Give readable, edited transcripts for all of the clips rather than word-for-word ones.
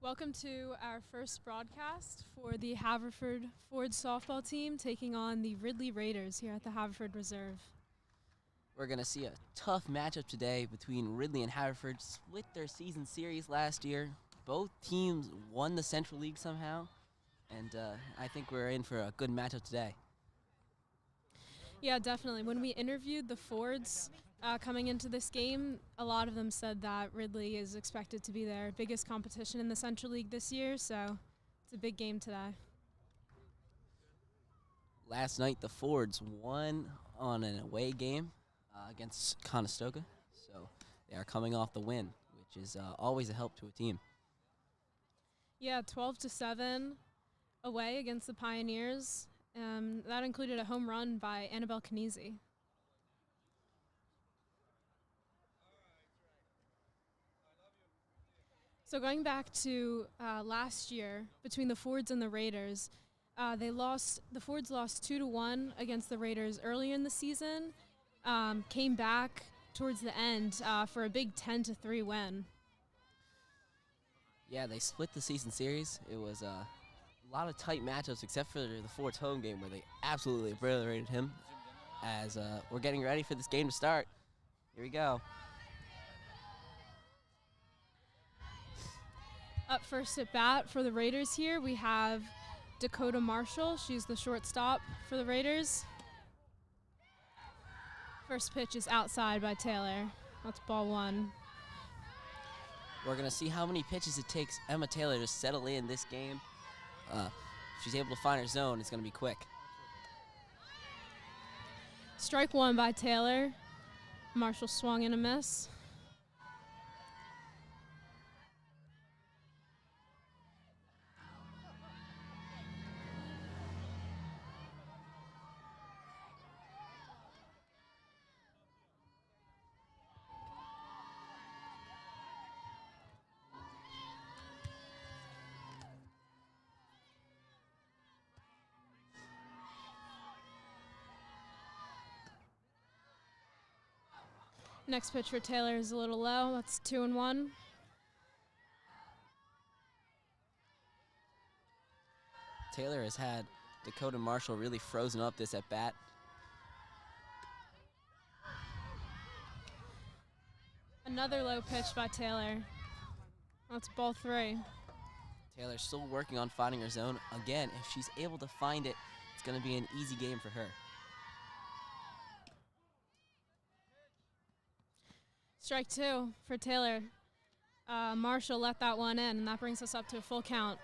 Welcome to our first broadcast for the Haverford Ford softball team taking on the Ridley Raiders here at the Haverford Reserve. We're going to see a tough matchup today between Ridley and Haverford. Split their season series last year. Both teams won the Central League somehow, and I think we're in for a good matchup today. Yeah, definitely. When we interviewed the Fords coming into this game, a lot of them said that Ridley is expected to be their biggest competition in the Central League this year, so it's a big game today. Last night, the Fords won on an away game against Conestoga, so they are coming off the win, which is always a help to a team. Yeah, 12-7 away against the Pioneers. That included a home run by Annabelle Knese. So going back to last year between the Fords and the Raiders, the Fords lost 2-1 against the Raiders earlier in the season. Came back towards the end for a big 10-3 win. Yeah, they split the season series. It was a lot of tight matchups except for the Fords home game where they absolutely obliterated him. As we're getting ready for this game to start. Here we go. Up first at bat for the Raiders here, we have Dakota Marshall. She's the shortstop for the Raiders. First pitch is outside by Taylor. That's ball one. We're going to see how many pitches it takes Emma Taylor to settle in this game. If she's able to find her zone, it's going to be quick. Strike one by Taylor. Marshall swung and a miss. Next pitch for Taylor is a little low. That's 2-1. Taylor has had Dakota Marshall really frozen up this at bat. Another low pitch by Taylor. That's ball three. Taylor's still working on finding her zone. Again, if she's able to find it, it's going to be an easy game for her. Strike two for Taylor. Marshall let that one in, and that brings us up to a full count.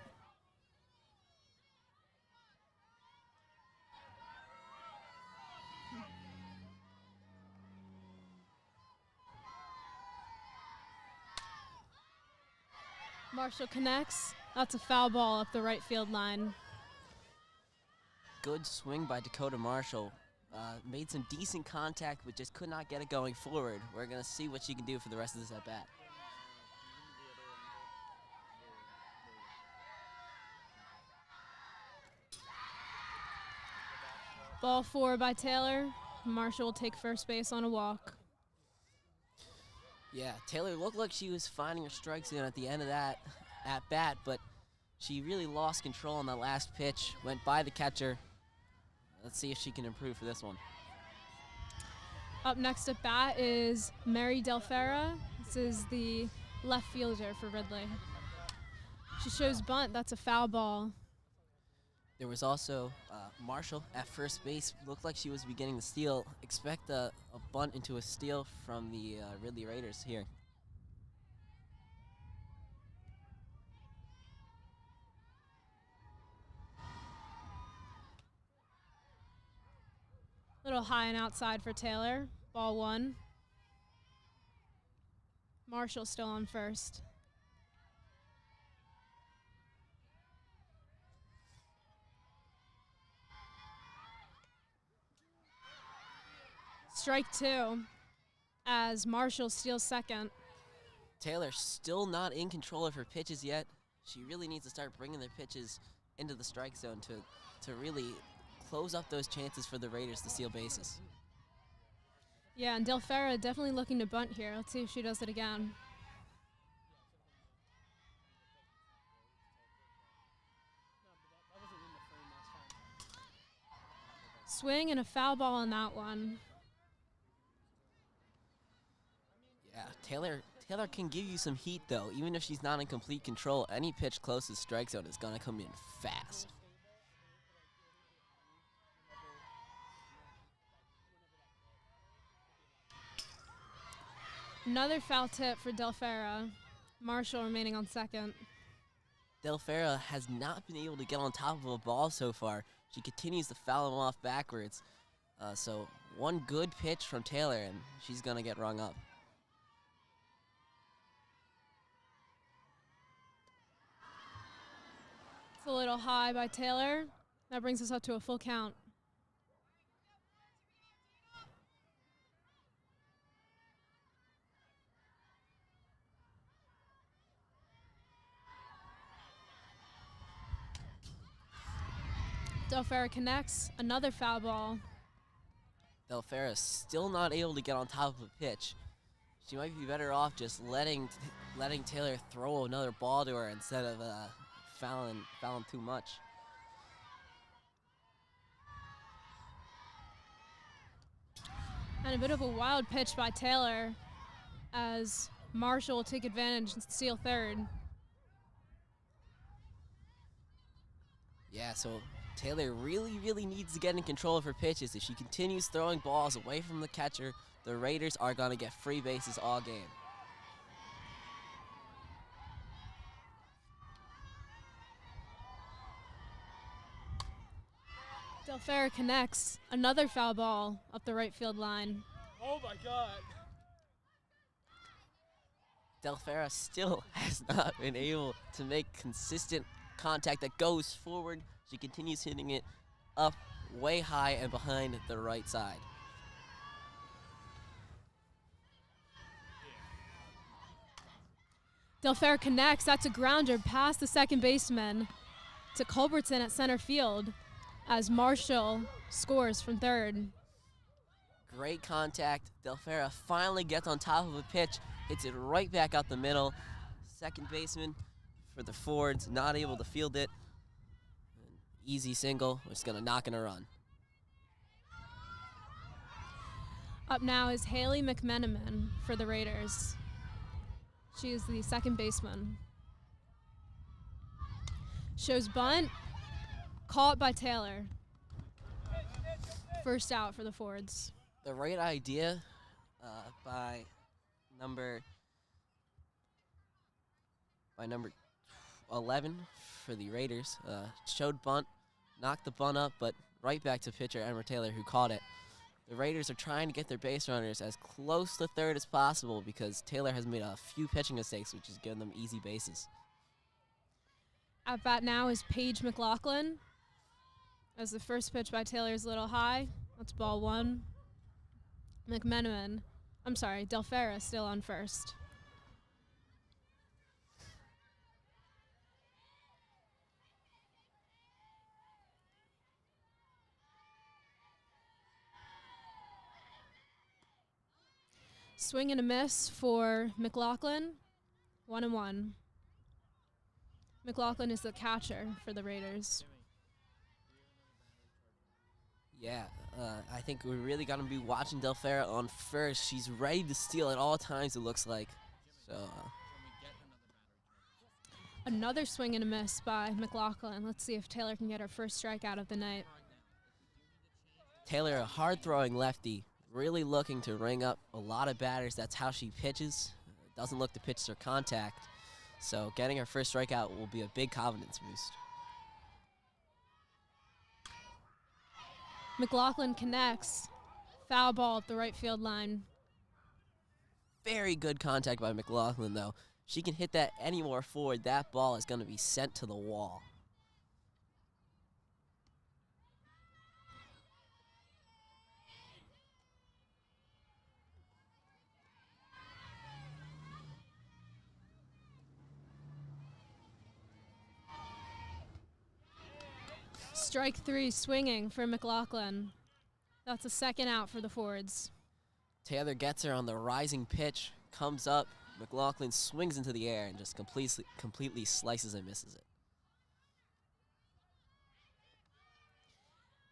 Marshall connects. That's a foul ball up the right field line. Good swing by Dakota Marshall. Made some decent contact, but just could not get it going forward. We're going to see what she can do for the rest of this at-bat. Ball four by Taylor. Marshall will take first base on a walk. Yeah, Taylor looked like she was finding her strike zone at the end of that at-bat, but she really lost control on that last pitch, went by the catcher. Let's see if she can improve for this one. Up next at bat is Mary Delfera. This is the left fielder for Ridley. She shows bunt. That's a foul ball. There was also Marshall at first base. Looked like she was beginning to steal. Expect a bunt into a steal from the Ridley Raiders here. Little high and outside for Taylor. Ball one. Marshall still on first. Strike two as Marshall steals second. Taylor still not in control of her pitches yet. She really needs to start bringing their pitches into the strike zone to really close up those chances for the Raiders to steal bases. Yeah, and Delfera definitely looking to bunt here. Let's see if she does it again. Swing and a foul ball on that one. Yeah, Taylor can give you some heat, though. Even if she's not in complete control, any pitch close to strike zone is going to come in fast. Another foul tip for Delfera. Marshall remaining on second. Delfera has not been able to get on top of a ball so far. She continues to foul him off backwards. So one good pitch from Taylor, and she's going to get rung up. It's a little high by Taylor. That brings us up to a full count. Delfera connects, another foul ball. Delfera still not able to get on top of a pitch. She might be better off just letting Taylor throw another ball to her instead of fouling too much. And a bit of a wild pitch by Taylor as Marshall will take advantage and steal third. Yeah, so Taylor really needs to get in control of her pitches. If she continues throwing balls away from the catcher, the Raiders are going to get free bases all game. Delfera connects, another foul ball up the right field line. Oh my God. Delfera still has not been able to make consistent contact that goes forward. She continues hitting it up way high and behind the right side. Delfera connects, that's a grounder past the second baseman to Culbertson at center field as Marshall scores from third. Great contact. Delfera finally gets on top of a pitch, hits it right back out the middle. Second baseman for the Fords, not able to field it. An easy single, we're just gonna knock in a run. Up now is Haley Mcmenamin for the Raiders. She is the second baseman. Shows bunt, caught by Taylor. First out for the Fords. The right idea by number 11 for the Raiders. Showed bunt, knocked the bunt up, but right back to pitcher Emma Taylor, who caught it. The Raiders are trying to get their base runners as close to third as possible because Taylor has made a few pitching mistakes, which has given them easy bases. At bat now is Paige Mclaughlin. As the first pitch by Taylor is a little high. That's ball one. Delfera still on first. Swing and a miss for McLaughlin. 1-1. McLaughlin is the catcher for the Raiders. Yeah, I think we're really going to be watching Delfera on first. She's ready to steal at all times, it looks like. So Another swing and a miss by McLaughlin. Let's see if Taylor can get her first strikeout of the night. Taylor, a hard-throwing lefty, really looking to ring up a lot of batters. That's how she pitches. Doesn't look to pitch her contact. So getting her first strikeout will be a big confidence boost. McLaughlin connects. Foul ball at the right field line. Very good contact by McLaughlin, though. She can hit that any more forward. That ball is going to be sent to the wall. Strike three swinging for McLaughlin. That's a second out for the Fords. Taylor gets her on the rising pitch, comes up. McLaughlin swings into the air and just completely slices and misses it.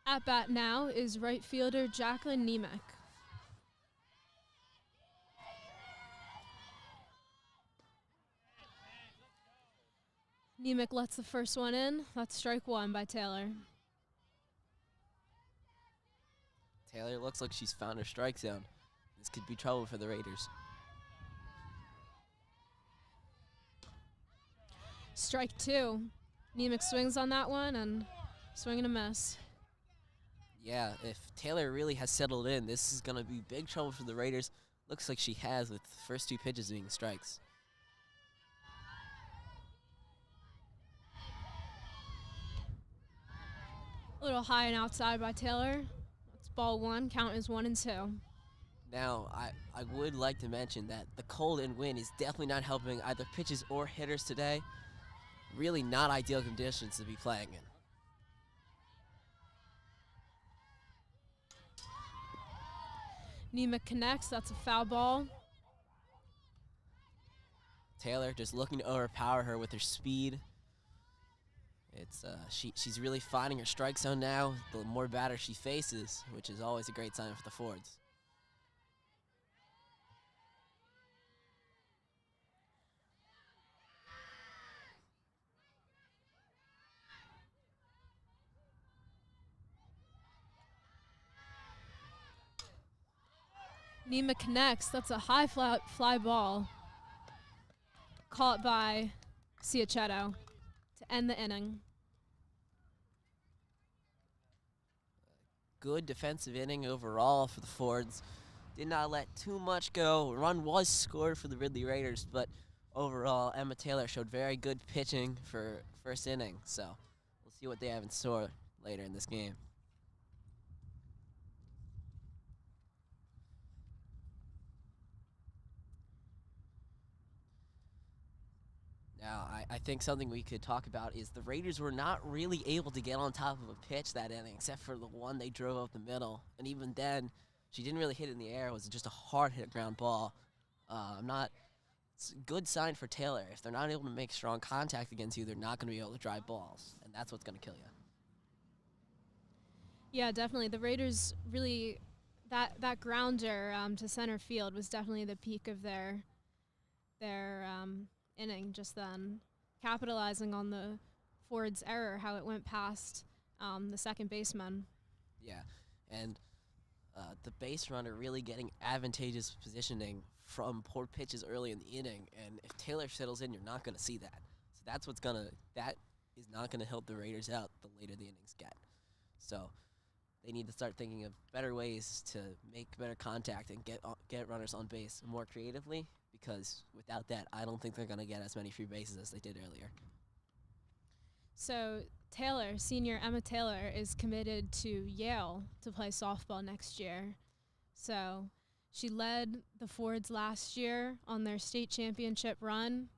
At bat now is right fielder Jacqueline Nemec. Nemec lets the first one in. That's strike one by Taylor. Taylor looks like she's found her strike zone. This could be trouble for the Raiders. Strike two. Nemec swings on that one and swing and a miss. Yeah, if Taylor really has settled in, this is going to be big trouble for the Raiders. Looks like she has, with the first two pitches being strikes. A little high and outside by Taylor. That's ball one. Count is 1-2. Now, I would like to mention that the cold and wind is definitely not helping either pitchers or hitters today. Really not ideal conditions to be playing in. Nemec connects. That's a foul ball. Taylor just looking to overpower her with her speed. It's she's really finding her strike zone now. The more batter she faces, which is always a great sign for the Fords. Nemec connects. That's a high fly ball. Caught by Ciachetto to end the inning. Good defensive inning overall for the Fords. Did not let too much go. A run was scored for the Ridley Raiders, but overall, Emma Taylor showed very good pitching for first inning. So we'll see what they have in store later in this game. Now, I think something we could talk about is the Raiders were not really able to get on top of a pitch that inning, except for the one they drove up the middle. And even then, she didn't really hit it in the air. It was just a hard hit ground ball. It's a good sign for Taylor. If they're not able to make strong contact against you, they're not going to be able to drive balls. And that's what's going to kill you. Yeah, definitely. The Raiders really, that grounder to center field was definitely the peak of their inning just then, capitalizing on the Ford's error, how it went past the second baseman. Yeah, and the base runner really getting advantageous positioning from poor pitches early in the inning, and if Taylor settles in, you're not going to see that. So that is not going to help the Raiders out the later the innings get. So they need to start thinking of better ways to make better contact and get runners on base more creatively, because without that, I don't think they're going to get as many free bases as they did earlier. So Taylor, senior Emma Taylor, is committed to Yale to play softball next year. So she led the Fords last year on their state championship run,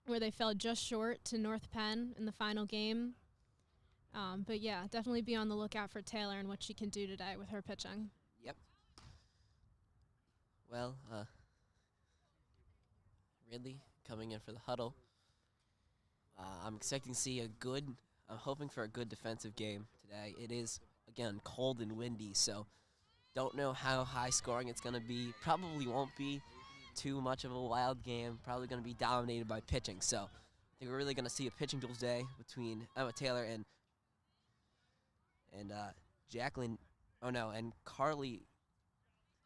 where they fell just short to North Penn in the final game. But yeah, definitely be on the lookout for Taylor and what she can do today with her pitching. Yep. Well, Ridley coming in for the huddle. I'm expecting to see I'm hoping for a good defensive game today. It is, again, cold and windy, so don't know how high scoring it's going to be. Probably won't be too much of a wild game. Probably going to be dominated by pitching. So I think we're really going to see a pitching duel today between Emma Taylor and Jacqueline. Oh no, and Carly.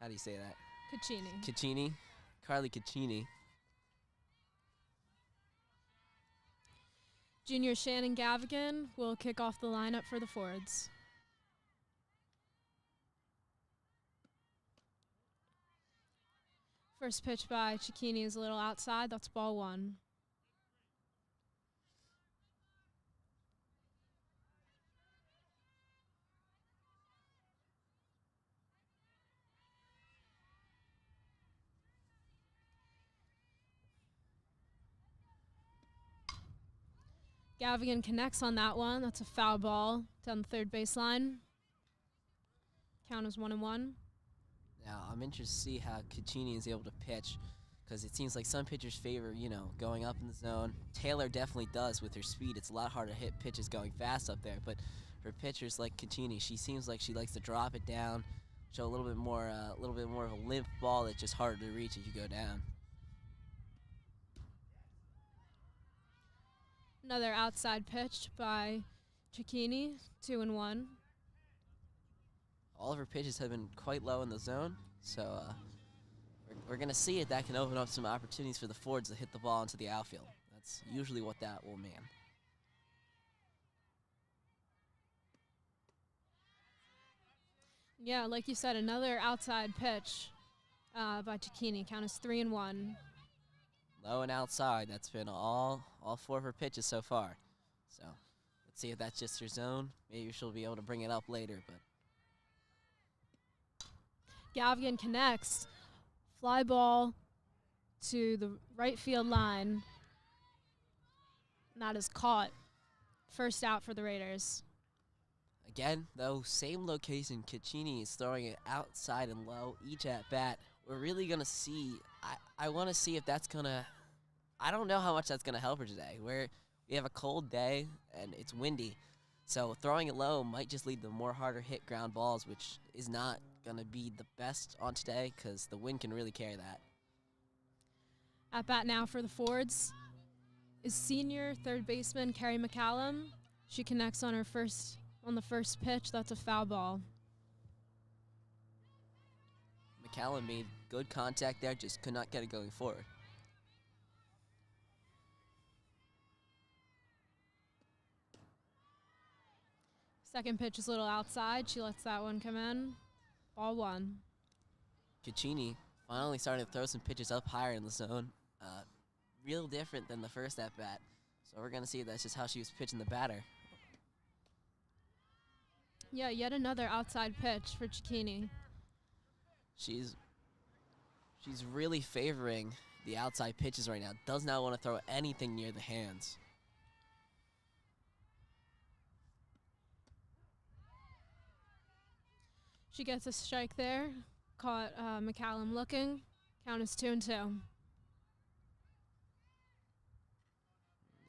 How do you say that? Caccini. Carly Caccini. Junior Shannon Gavigan will kick off the lineup for the Fords. First pitch by Cicchini is a little outside. That's ball one. Gavigan connects on that one. That's a foul ball down the third baseline. Count is 1-1. Now, I'm interested to see how Caccini is able to pitch. because it seems like some pitchers favor, going up in the zone. Taylor definitely does with her speed. It's a lot harder to hit pitches going fast up there, but for pitchers like Caccini, she seems like she likes to drop it down, show a little bit more of a limp ball that's just harder to reach if you go down. Another outside pitch by Cicchini, 2-1. All of her pitches have been quite low in the zone, so we're going to see if that can open up some opportunities for the Fords to hit the ball into the outfield. That's usually what that will mean. Yeah, like you said, another outside pitch by Cicchini. Count is 3-1. Low and outside. That's been all 4 of her pitches so far. So let's see if that's just her zone. Maybe she'll be able to bring it up later. But Gavigan connects. Fly ball to the right field line. And that is caught. First out for the Raiders. Again, though, same location. Caccini is throwing it outside and low each at bat. We're really going to see. I want to see if that's going to. I don't know how much that's going to help her today. We have a cold day and it's windy. So throwing it low might just lead to more harder hit ground balls, which is not going to be the best on today because the wind can really carry that. At bat now for the Fords is senior third baseman Carrie Mccallum. She connects on the first pitch. That's a foul ball. Mccallum made good contact there, just could not get it going forward. Second pitch is a little outside. She lets that one come in. Ball 1. Caccini finally starting to throw some pitches up higher in the zone. Real different than the first at-bat. So we're going to see if that's just how she was pitching the batter. Yeah, yet another outside pitch for Cicchini. She's really favoring the outside pitches right now. Does not want to throw anything near the hands. She gets a strike there. Caught Mccallum looking. Count is 2-2.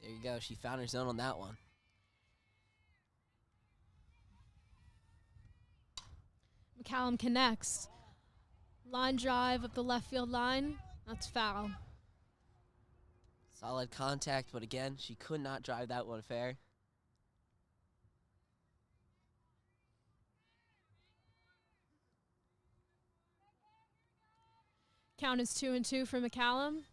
There you go. She found her zone on that one. Mccallum connects. Line drive up the left field line. That's foul. Solid contact, but again, she could not drive that one fair. Count is 2-2 for Mccallum.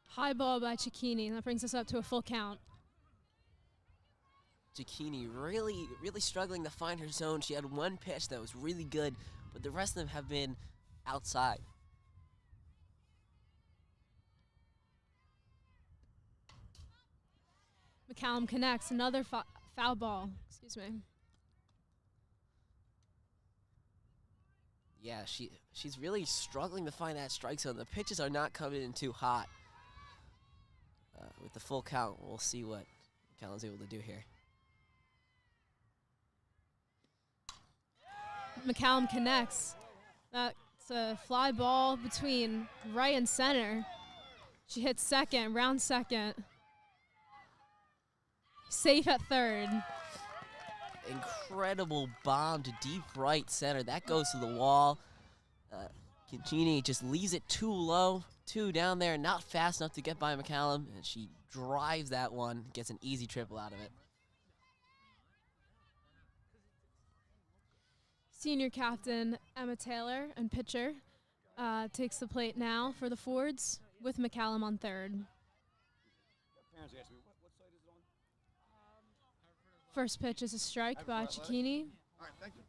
High ball by Cicchini. That brings us up to a full count. Cicchini really struggling to find her zone. She had one pitch that was really good, but the rest of them have been outside. Mccallum connects. Another foul ball. Excuse me. Yeah, she's really struggling to find that strike zone. The pitches are not coming in too hot. With the full count, we'll see what McCallum's able to do here. Mccallum connects. That's a fly ball between right and center. She hits second, round second. Safe at third. Incredible bomb to deep right center. That goes to the wall. Caccini just leaves it too low, too down there, not fast enough to get by Mccallum, and she drives that one, gets an easy triple out of it. Senior captain Emma Taylor and pitcher takes the plate now for the Fords with Mccallum on third. First pitch is a strike by Cicchini. All right, thank you.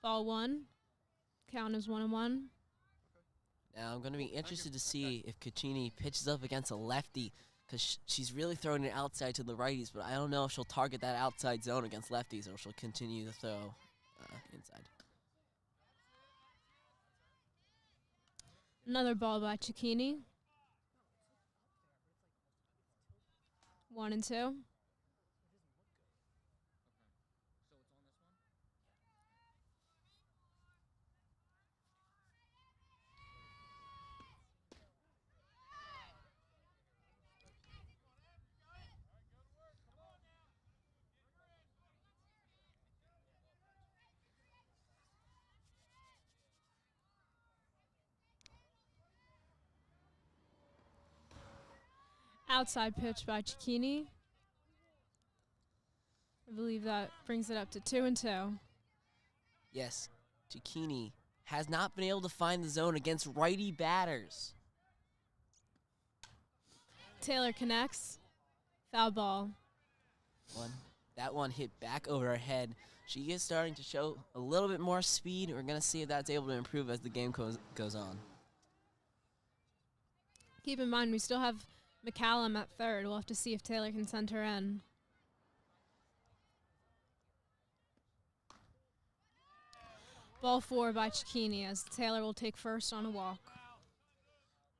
Ball 1. Count is 1-1. Now I'm going to be interested to see if Caccini pitches up against a lefty, because she's really throwing it outside to the righties, but I don't know if she'll target that outside zone against lefties or she'll continue to throw inside. Another ball by Cicchini. 1 and 2. Outside pitch by Cicchini. I believe that brings it up to 2 and 2. Yes, Cicchini has not been able to find the zone against righty batters. Taylor connects. Foul ball. That one hit back over her head. She is starting to show a little bit more speed. We're going to see if that's able to improve as the game goes on. Keep in mind, we still have McCallum at third. We'll have to see if Taylor can send her in. Ball 4 by Cicchini as Taylor will take first on a walk.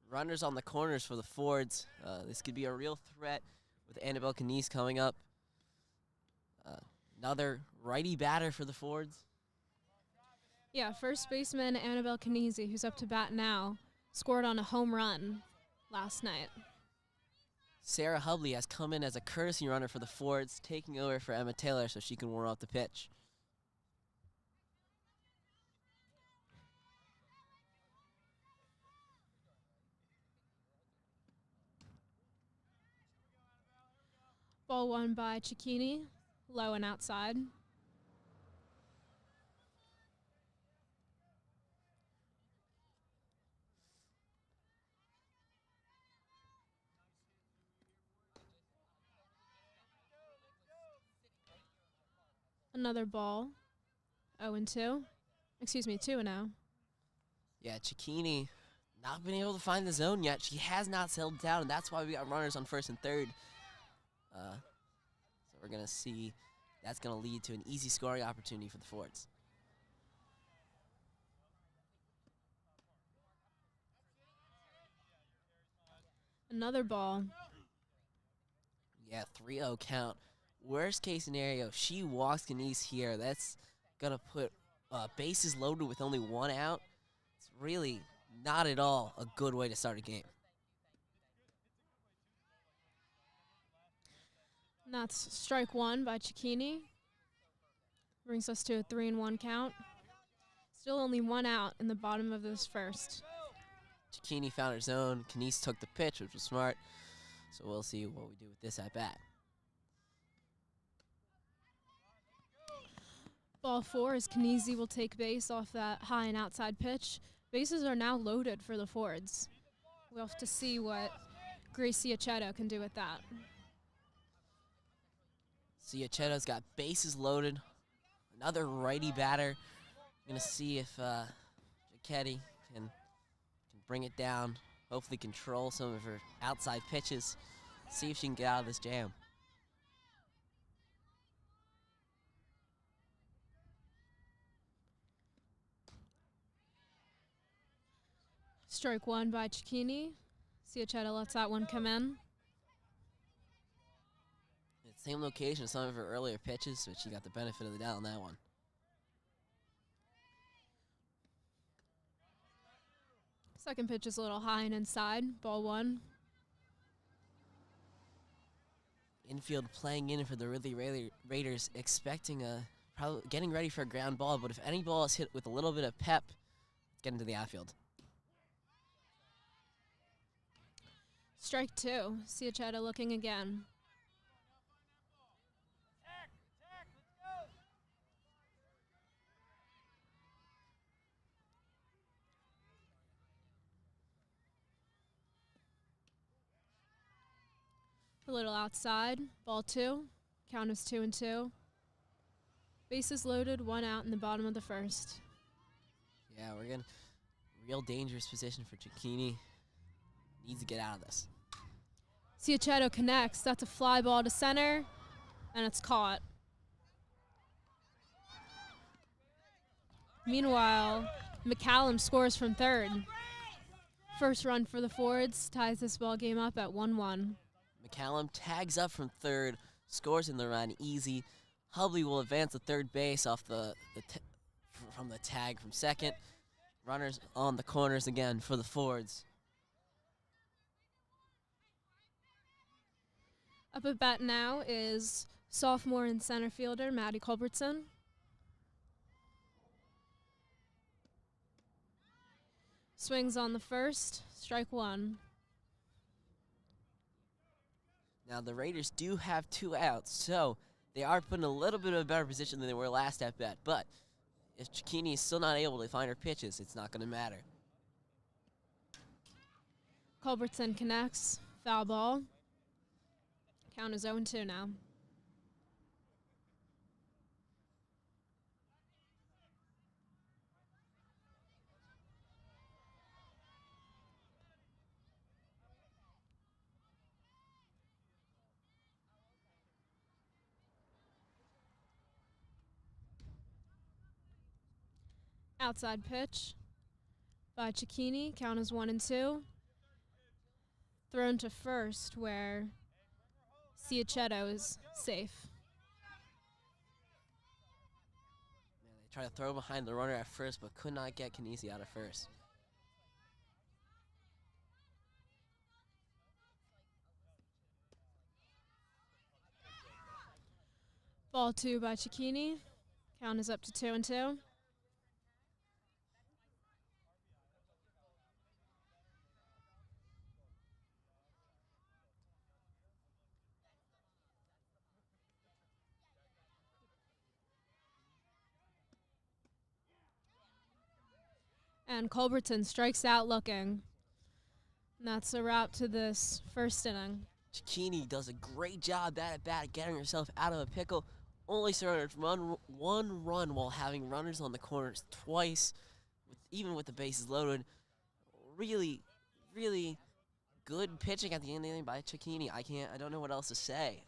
Runners on the corners for the Fords. This could be a real threat with Annabelle Canese coming up. Another righty batter for the Fords. Yeah, first baseman Annabelle Canese, who's up to bat now, scored on a home run last night. Sarah Hubley has come in as a courtesy runner for the Fords, taking over for Emma Taylor so she can warm up the pitch. Ball 1 by Cicchini, low and outside. Another ball. 0 and 2. Excuse me, 2 and 0. Yeah, Cicchini not been able to find the zone yet. She has not settled down, and that's why we got runners on first and third. So we're going to see that's going to lead to an easy scoring opportunity for the Fords. Another ball. Yeah, 3-0 count. Worst case scenario, she walks Canese here. That's going to put bases loaded with only 1 out. It's really not at all a good way to start a game. And that's strike 1 by Cicchini. Brings us to a 3-1 count. Still only 1 out in the bottom of this first. Cicchini found her zone. Canese took the pitch, which was smart. So we'll see what we do with this at bat. Ball 4 as Canese will take base off that high and outside pitch. Bases are now loaded for the Fords. We'll have to see what Gracie Aceto can do with that. See, Aceto's got bases loaded. Another righty batter. Going to see if Giacchetti can bring it down. Hopefully control some of her outside pitches. See if she can get out of this jam. Strike 1 by Cicchini. Ciacetta lets that one come in. Same location as some of her earlier pitches, but she got the benefit of the doubt on that one. Second pitch is a little high and inside. Ball 1. Infield playing in for the Ridley Raiders, expecting probably getting ready for a ground ball, but if any ball is hit with a little bit of pep, it's getting to the outfield. Strike 2. Ciacetta looking again. A little outside. Ball 2. Count is 2 and 2. Bases loaded, 1 out in the bottom of the first. Yeah, we're in real dangerous position for Cicchini. Needs to get out of this. Ciacetta connects. That's a fly ball to center, and it's caught. Meanwhile, Mccallum scores from third. First run for the Fords ties this ball game up at 1-1. McCallum tags up from third, scores in the run easy. Hubley will advance to third base off from the tag from second. Runners on the corners again for the Fords. Up at bat now is sophomore and center fielder Maddie Culbertson. Swings on the first, strike one. Now the Raiders do have 2 outs, so they are put in a little bit of a better position than they were last at bat. But if Cicchini is still not able to find her pitches, it's not going to matter. Culbertson connects, foul ball. Count is 0-2 now. Outside pitch by Cicchini. Count is 1-2. Thrown to first where Ciachetto is safe. They try to throw behind the runner at first, but could not get Kinesi out of first. Ball 2 by Cicchini. Count is up to 2-2. And Culbertson strikes out looking. And that's a wrap to this first inning. Cicchini does a great job at bat getting herself out of a pickle. Only surrendered one run while having runners on the corners twice, even with the bases loaded. Really, really good pitching at the end of the inning by Cicchini. I don't know what else to say.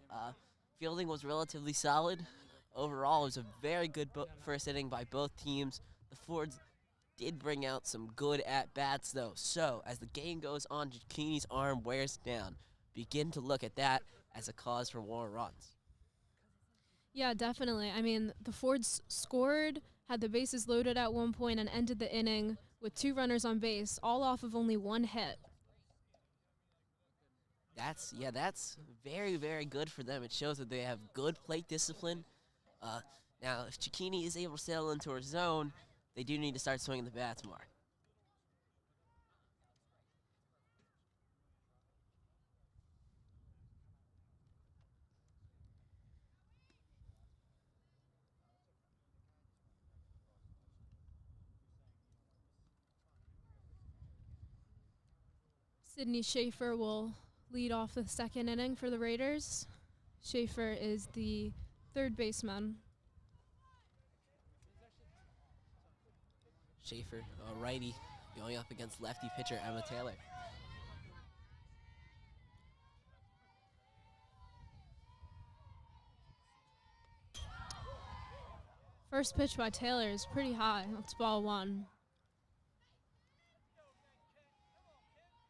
Fielding was relatively solid. Overall, it was a very good first inning by both teams. The Fords did bring out some good at-bats, though. So, as the game goes on, Cicchini's arm wears down. Begin to look at that as a cause for more runs. Yeah, definitely. I mean, the Fords scored, had the bases loaded at one point, and ended the inning with 2 runners on base, all off of only 1 hit. That's very, very good for them. It shows that they have good plate discipline. Now, if Cicchini is able to settle into her zone, they do need to start swinging the bats more. Sydney Schaefer will lead off the second inning for the Raiders. Schaefer is the third baseman. Schaefer, a righty, going up against lefty pitcher Emma Taylor. First pitch by Taylor is pretty high. That's ball 1.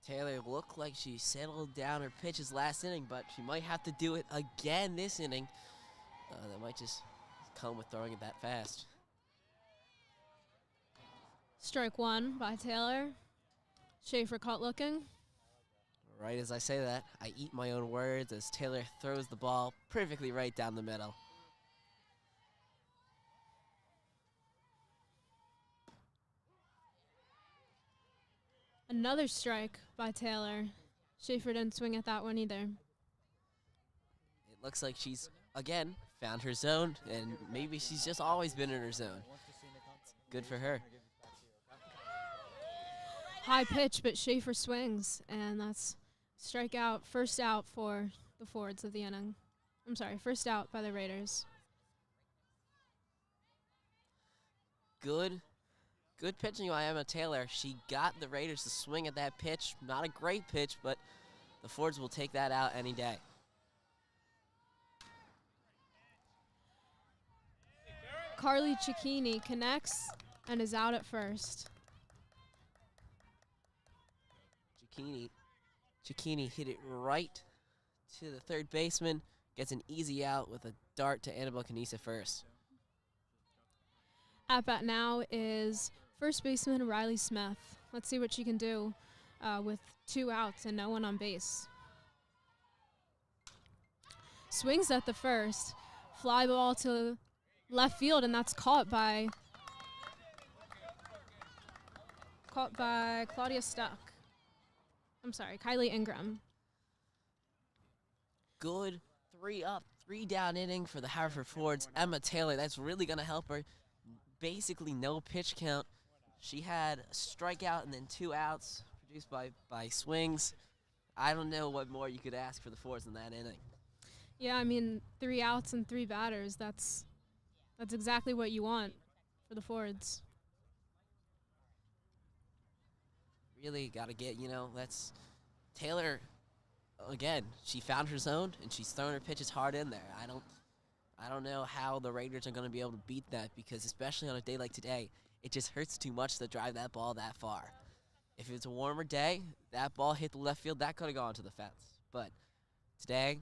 Taylor looked like she settled down her pitches last inning, but she might have to do it again this inning. That might just come with throwing it that fast. Strike 1 by Taylor. Schaefer caught looking. Right as I say that, I eat my own words as Taylor throws the ball perfectly right down the middle. Another strike by Taylor. Schaefer didn't swing at that one either. It looks like she's, again, found her zone, and maybe she's just always been in her zone. Good for her. High pitch, but Schaefer swings, and that's strikeout, first out for the Fords of the inning. I'm sorry, first out by the Raiders. Good pitching by Emma Taylor. She got the Raiders to swing at that pitch. Not a great pitch, but the Fords will take that out any day. Carly Cicchini connects and is out at first. Cicchini hit it right to the third baseman. Gets an easy out with a dart to Annabelle Canisa first. At bat now is first baseman Riley Smith. Let's see what she can do with 2 outs and no one on base. Swings at the first. Fly ball to left field, and that's caught by Claudia Stuck. I'm sorry, Kylie Ingram. Good 3 up, 3 down inning for the Haverford Fords. Emma Taylor, that's really going to help her. Basically no pitch count. She had a strikeout and then 2 outs produced by swings. I don't know what more you could ask for the Fords in that inning. Yeah, I mean, 3 outs and 3 batters. That's exactly what you want for the Fords. Really got to get, that's Taylor, again, she found her zone, and she's throwing her pitches hard in there. I don't know how the Raiders are going to be able to beat that, because especially on a day like today, it just hurts too much to drive that ball that far. If it's a warmer day, that ball hit the left field, that could have gone to the fence. But today,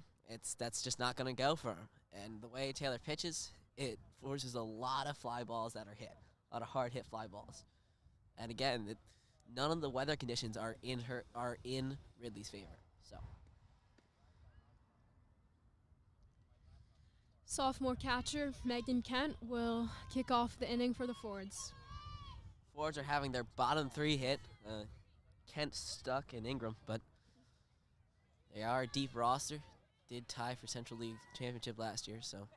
that's just not going to go for her. And the way Taylor pitches, it forces a lot of fly balls that are hit, a lot of hard hit fly balls. And again, none of the weather conditions are in Ridley's favor. So Sophomore catcher Megan Kent will kick off the inning for the Fords. Fords are having their bottom 3 hit. Kent, Stuck, and Ingram, but they are a deep roster. Did tie for Central League Championship last year, so.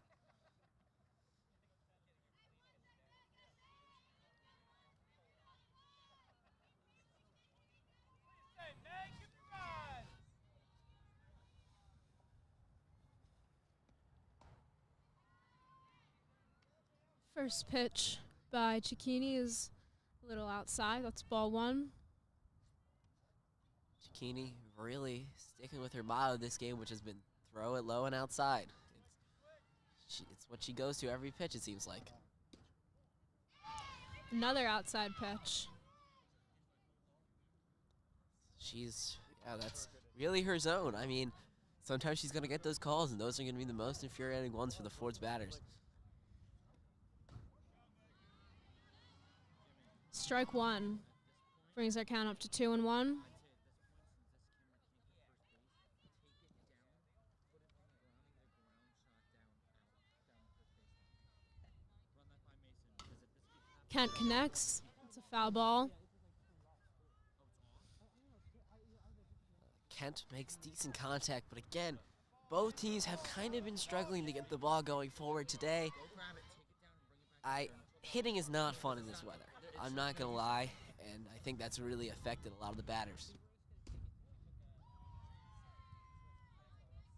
First pitch by Cicchini is a little outside. That's ball 1. Cicchini really sticking with her motto this game, which has been throw it low and outside. It's what she goes to every pitch, it seems like. Another outside pitch. That's really her zone. I mean, sometimes she's going to get those calls, and those are going to be the most infuriating ones for the Fords batters. Strike 1 brings our count up to 2-1. Kent connects. It's a foul ball. Kent makes decent contact, but again, both teams have kind of been struggling to get the ball going forward today. Hitting is not fun in this weather. I'm not going to lie, and I think that's really affected a lot of the batters.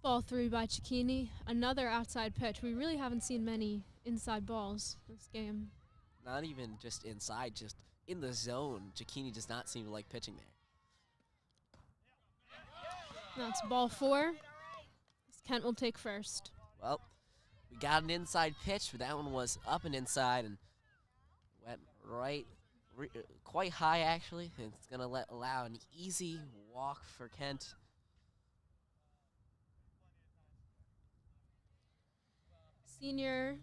Ball 3 by Cicchini. Another outside pitch. We really haven't seen many inside balls this game. Not even just inside, just in the zone. Cicchini does not seem to like pitching there. That's ball 4. Kent will take first. Well, we got an inside pitch, but that one was up and inside and went quite high, actually. And it's going to allow an easy walk for Kent. Senior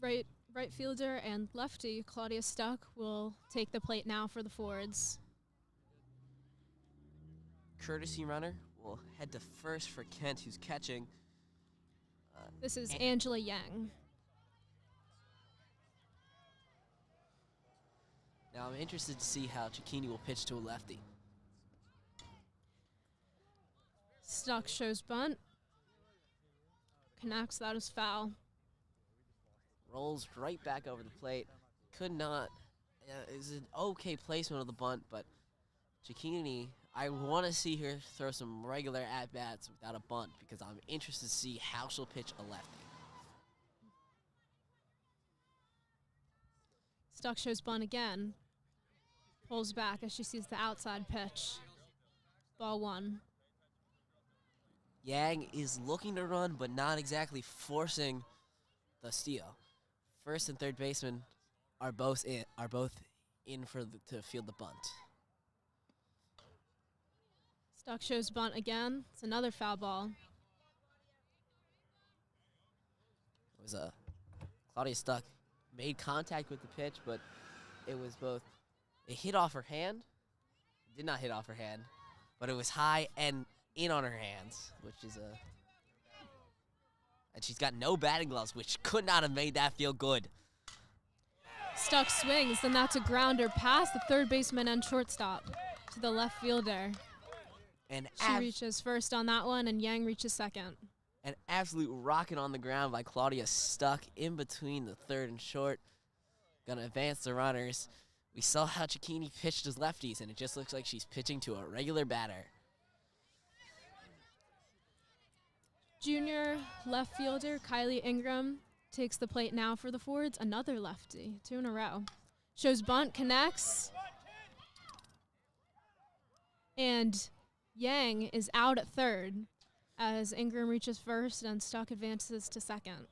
right fielder and lefty Claudia Stuck will take the plate now for the Fords. Courtesy runner will head to first for Kent, who's catching. This is Angela Yang. Now I'm interested to see how Cicchini will pitch to a lefty. Stuck shows bunt. Connects, that is foul. Rolls right back over the plate. Could not. Is an okay placement of the bunt, but Cicchini, I want to see her throw some regular at-bats without a bunt, because I'm interested to see how she'll pitch a lefty. Stuck shows bunt again. Pulls back as she sees the outside pitch. Ball 1. Yang is looking to run, but not exactly forcing the steal. First and third baseman are both in to field the bunt. Stuck shows bunt again. It's another foul ball. It was Claudia Stuck made contact with the pitch, but it was it hit off her hand. It did not hit off her hand, but it was high and in on her hands, which is and she's got no batting gloves, which could not have made that feel good. Stuck swings, then that's a grounder past the third baseman and shortstop to the left fielder. And she reaches first on that one, and Yang reaches second. An absolute rocket on the ground by Claudia Stuck in between the third and short. Gonna advance the runners. We saw how Cicchini pitched his lefties, and it just looks like she's pitching to a regular batter. Junior left fielder Kylie Ingram takes the plate now for the Fords. Another lefty, 2 in a row. Shows bunt, connects. And Yang is out at third as Ingram reaches first and Stuck advances to second.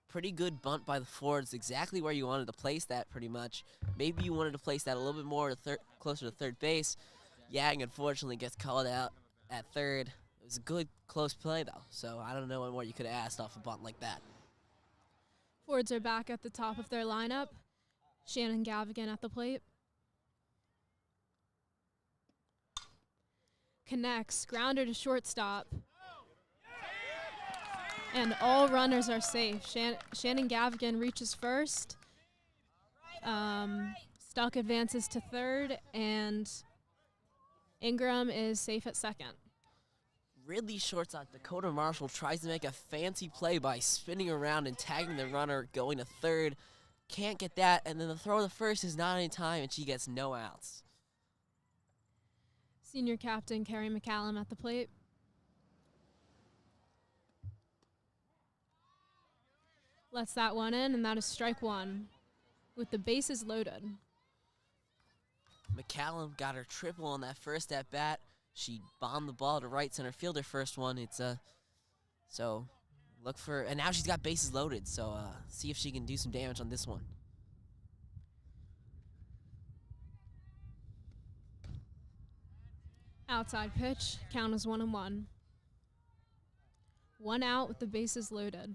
Pretty good bunt by the Fords, exactly where you wanted to place that pretty much. Maybe you wanted to place that a little bit more closer to third base. Yang unfortunately gets called out at third. It was a good, close play though, so I don't know what more you could have asked off a bunt like that. Fords are back at the top of their lineup. Shannon Gavigan at the plate. Connects, grounder to shortstop. And all runners are safe. Shannon Gavigan reaches first. Stuck advances to third, and Ingram is safe at second. Ridley shortstop Dakota Marshall tries to make a fancy play by spinning around and tagging the runner going to third. Can't get that, and then the throw to first is not in time, and she gets no outs. Senior captain Carrie Mccallum at the plate. Lets that one in, and that is strike one with the bases loaded. Mccallum got her triple on that first at bat. She bombed the ball to right center fielder first one. So look for, and now she's got bases loaded. So see if she can do some damage on this one. Outside pitch, count is 1-1. 1 out with the bases loaded.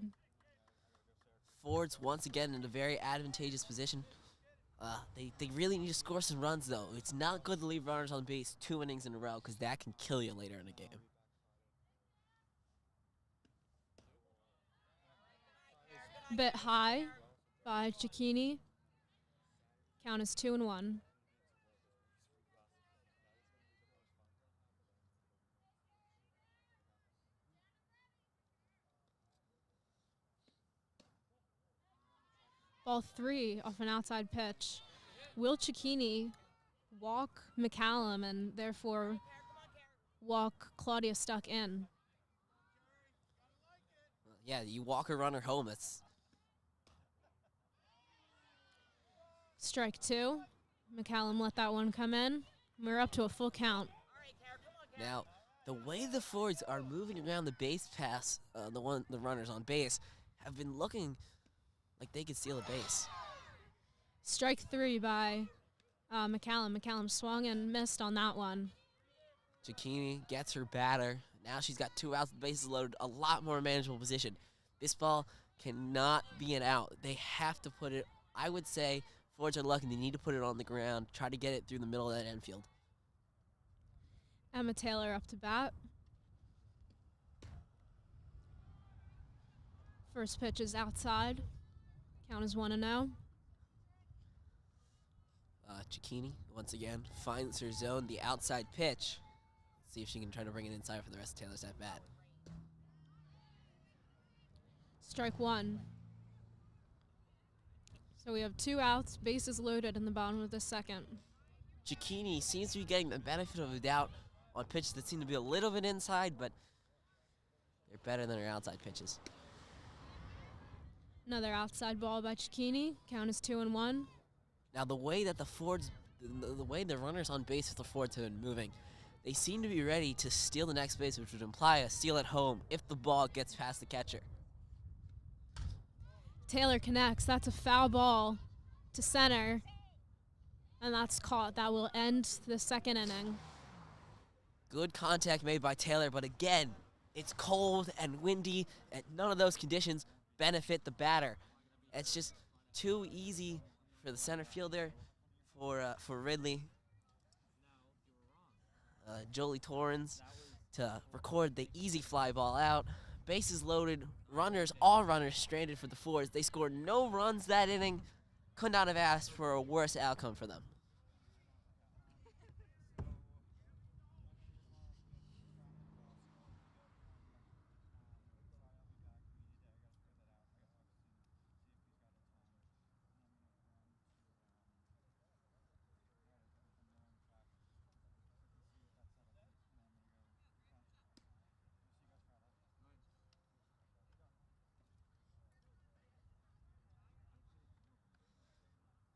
Fords once again in a very advantageous position. They really need to score some runs, though. It's not good to leave runners on base 2 innings in a row because that can kill you later in the game. Bit high by Cicchini. Count is 2-1. Ball 3 off an outside pitch. Will Cicchini walk Mccallum and therefore walk Claudia Stuck in? Yeah, you walk a runner home. That's strike 2. Mccallum let that one come in. We're up to a full count. Now, the way the Fords are moving around the base pass, the runners on base, have been looking like they could steal a base. Strike 3 by Mccallum. Mccallum swung and missed on that one. Cicchini gets her batter. Now she's got 2 outs, bases loaded, a lot more manageable position. This ball cannot be an out. They have to put it, I would say, Fords are lucky. They need to put it on the ground, try to get it through the middle of that infield. Emma Taylor up to bat. First pitch is outside. Count is 1-0. Cicchini, once again, finds her zone, the outside pitch. Let's see if she can try to bring it inside for the rest of Taylor's at bat. Strike 1. So we have 2 outs, bases loaded in the bottom of the second. Cicchini seems to be getting the benefit of the doubt on pitches that seem to be a little bit inside, but they're better than her outside pitches. Another outside ball by Cicchini. Count is 2-1. Now the way that the way the runners on base with the Fords have been moving, they seem to be ready to steal the next base, which would imply a steal at home if the ball gets past the catcher. Taylor connects. That's a foul ball to center, and that's caught. That will end the second inning. Good contact made by Taylor, but again, it's cold and windy, and none of those conditions benefit the batter. It's just too easy for the center fielder, for Ridley. Jolie Torrens to record the easy fly ball out. Bases loaded, all runners stranded for the Fords. They scored no runs that inning. Could not have asked for a worse outcome for them.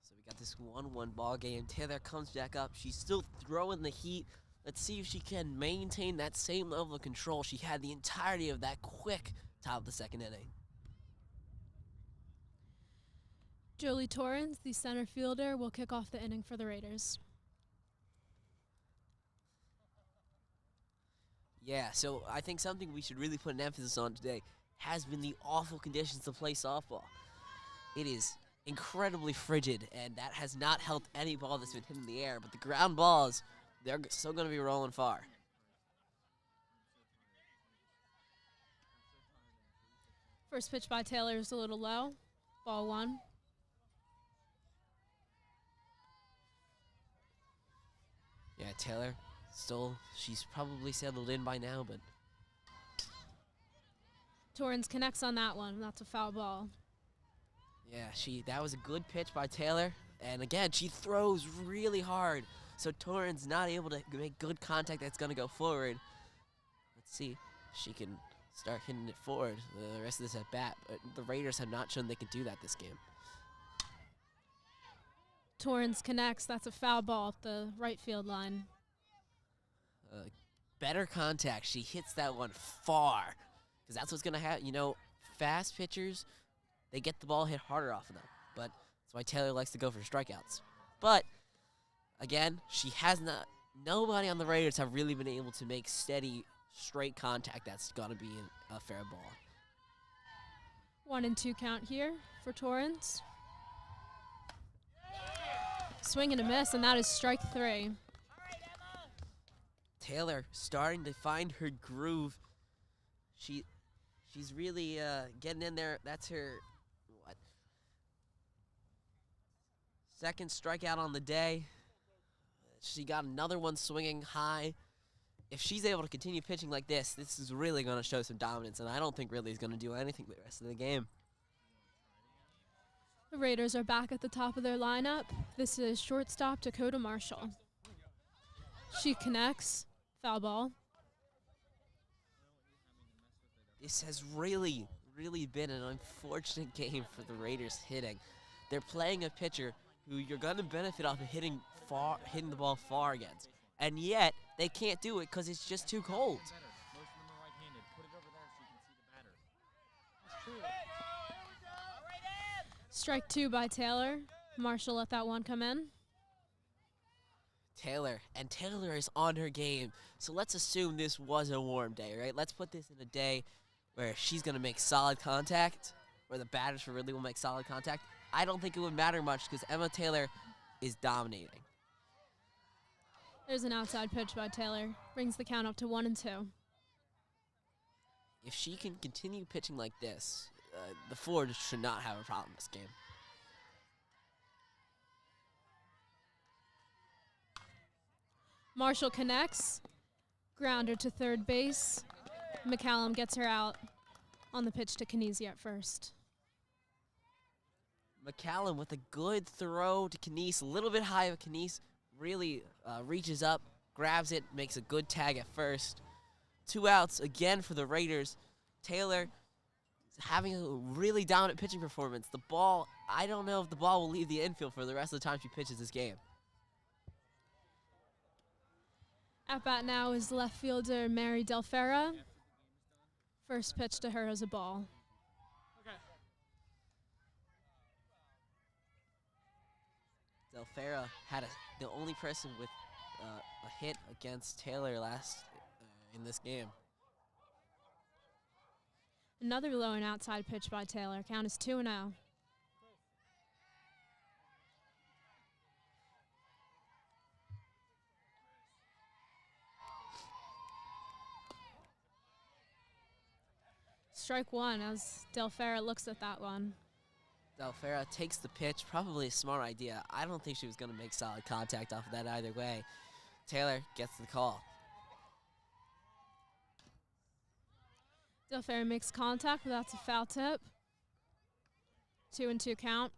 So we got this 1-1 ball game. Taylor comes back up. She's still throwing the heat. Let's see if she can maintain that same level of control she had the entirety of that quick top of the second inning. Jolie Torrens, the center fielder, will kick off the inning for the Raiders. Yeah, so I think something we should really put an emphasis on today has been the awful conditions to play softball. It is incredibly frigid, and that has not helped any ball that's been hit in the air, but the ground balls, they're still going to be rolling far. First pitch by Taylor is a little low. Ball 1. Yeah, Taylor, she's probably settled in by now, but Torrens connects on that one. That's a foul ball. yeah, that was a good pitch by Taylor, and again, she throws really hard, so Torrens not able to make good contact that's going to go forward. Let's see if she can start hitting it forward the rest of this at bat, but the Raiders have not shown they can do that this game. Torrens connects. That's a foul ball at the right field line. Better contact. She hits that one far, because that's what's going to happen. You know, fast pitchers, they get the ball hit harder off of them, but that's why Taylor likes to go for strikeouts. But, again, nobody on the Raiders have really been able to make steady, straight contact that's going to be a fair ball. 1-2 count here for Torrens. Swing and a miss, and that is strike 3. Taylor starting to find her groove. She's really getting in there. That's her, second strikeout on the day. She got another one swinging high. If she's able to continue pitching like this is really going to show some dominance, and I don't think Ridley's going to do anything the rest of the game. The Raiders are back at the top of their lineup. This is shortstop Dakota Marshall. She connects. Foul ball. This has really, really been an unfortunate game for the Raiders hitting. They're playing a pitcher who you're going to benefit off of hitting the ball far against. And yet, they can't do it because it's just too cold. Strike 2 by Taylor. Marshall let that one come in. Taylor is on her game. So let's assume this was a warm day, right? Let's put this in a day where she's going to make solid contact, where the batters for Ridley will make solid contact. I don't think it would matter much because Emma Taylor is dominating. There's an outside pitch by Taylor. Brings the count up to 1-2. If she can continue pitching like this, the Fords should not have a problem this game. Marshall connects. Grounder to third base. Mccallum gets her out on the pitch to Kinesi at first. Mccallum with a good throw to Kinesi, a little bit high of Kinesi, really reaches up, grabs it, makes a good tag at first. 2 outs again for the Raiders. Taylor is having a really dominant pitching performance. The ball, I don't know if the ball will leave the infield for the rest of the time she pitches this game. At bat now is left fielder Mary Delfera. First pitch to her is a ball. Delfera had the only person with a hit against Taylor last in this game. Another low and outside pitch by Taylor. Count is 2-0. Strike one as Delfera looks at that one. Delfera takes the pitch, probably a smart idea. I don't think she was going to make solid contact off of that either way. Taylor gets the call. Delfera makes contact, but that's a foul tip. 2-2 count.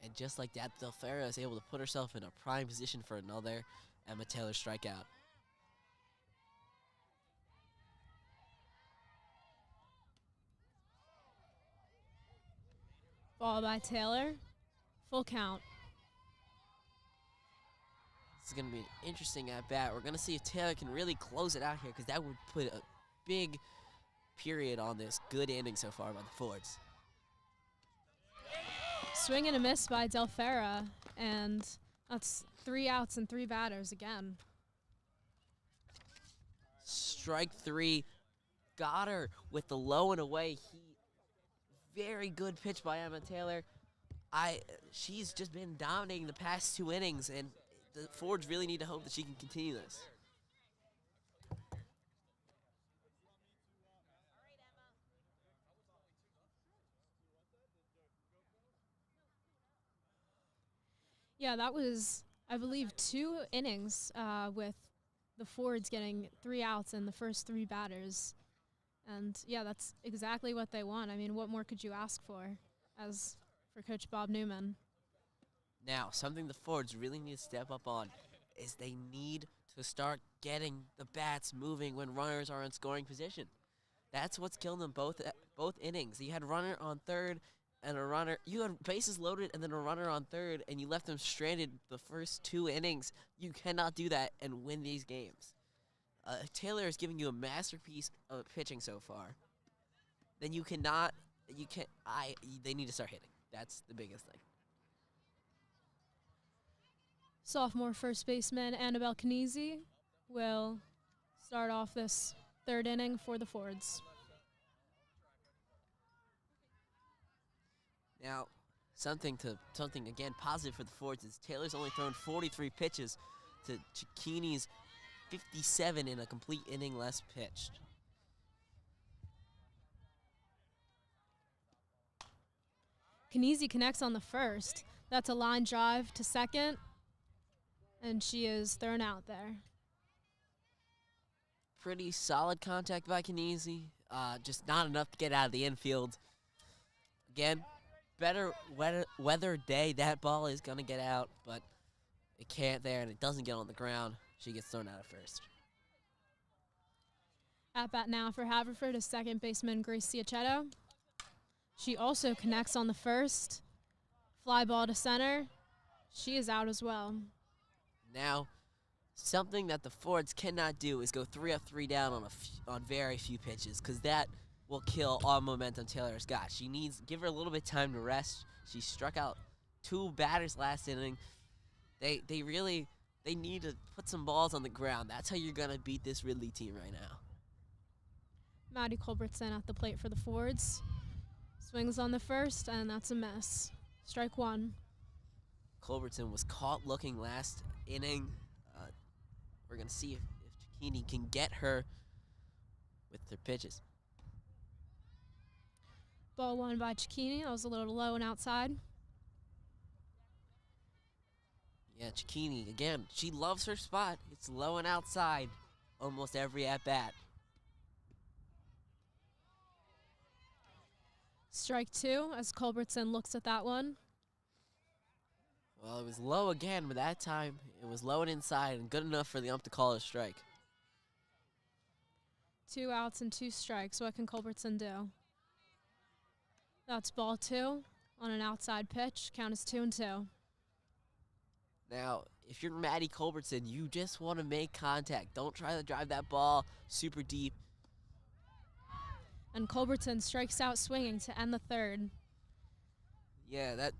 And just like that, Delfera is able to put herself in a prime position for another Emma Taylor strikeout. Ball by Taylor. Full count. This is going to be an interesting at-bat. We're going to see if Taylor can really close it out here, because that would put a big period on this good inning so far by the Fords. Swing and a miss by Delfera, and that's 3 outs and 3 batters again. Strike three. Got her with the low and away. Very good pitch by Emma Taylor. She's just been dominating the past 2 innings, and the Fords really need to hope that she can continue this. Yeah, that was, I believe, 2 innings with the Fords getting 3 outs in the first 3 batters. And, yeah, that's exactly what they want. I mean, what more could you ask for as for Coach Bob Newman? Now, something the Fords really need to step up on is they need to start getting the bats moving when runners are in scoring position. That's what's killed them both innings. You had a runner on third and a runner. You had bases loaded and then a runner on third, and you left them stranded the first 2 innings. You cannot do that and win these games. Taylor is giving you a masterpiece of pitching so far. Then they need to start hitting. That's the biggest thing. Sophomore first baseman Annabelle Knese will start off this 3rd inning for the Fords. Now, something again positive for the Fords is Taylor's only thrown 43 pitches to Cicchini's 57 in a complete inning less pitched. Knese connects on the first. That's a line drive to second, and she is thrown out there. Pretty solid contact by Knese, just not enough to get out of the infield. Again, better weather day, that ball is going to get out, but it can't there, and it doesn't get on the ground. She gets thrown out at first. At bat now for Haverford is second baseman Grace Ciacchetto. She also connects on the first. Fly ball to center. She is out as well. Now, something that the Fords cannot do is go 3 up, 3 down on very few pitches, because that will kill all momentum Taylor's got. She needs give her a little bit of time to rest. She struck out 2 batters last inning. They need to put some balls on the ground. That's how you're going to beat this Ridley team right now. Maddie Culbertson at the plate for the Fords. Swings on the first, and that's a miss. Strike 1. Culbertson was caught looking last inning. We're going to see if Cicchini can get her with their pitches. Ball 1 by Cicchini. That was a little low and outside. Yeah, Cicchini, again, she loves her spot. It's low and outside almost every at-bat. Strike 2 as Culbertson looks at that one. Well, it was low again, but that time it was low and inside and good enough for the ump to call it a strike. 2 outs and 2 strikes. What can Culbertson do? That's ball 2 on an outside pitch. Count is 2-2. Now, if you're Maddie Culbertson, you just want to make contact. Don't try to drive that ball super deep. And Culbertson strikes out swinging to end the 3rd. Yeah, that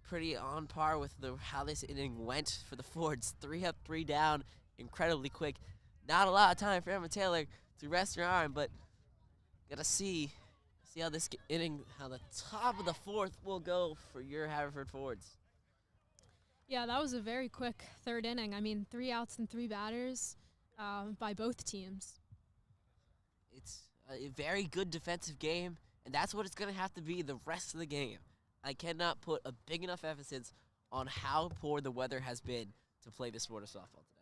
pretty on par with how this inning went for the Fords. 3 up, 3 down, incredibly quick. Not a lot of time for Emma Taylor to rest her arm, but gotta see how this inning, how the top of the 4th will go for your Haverford Fords. Yeah, that was a very quick third inning. I mean, 3 outs and 3 batters by both teams. It's a very good defensive game, and that's what it's going to have to be the rest of the game. I cannot put a big enough emphasis on how poor the weather has been to play this sport of softball today.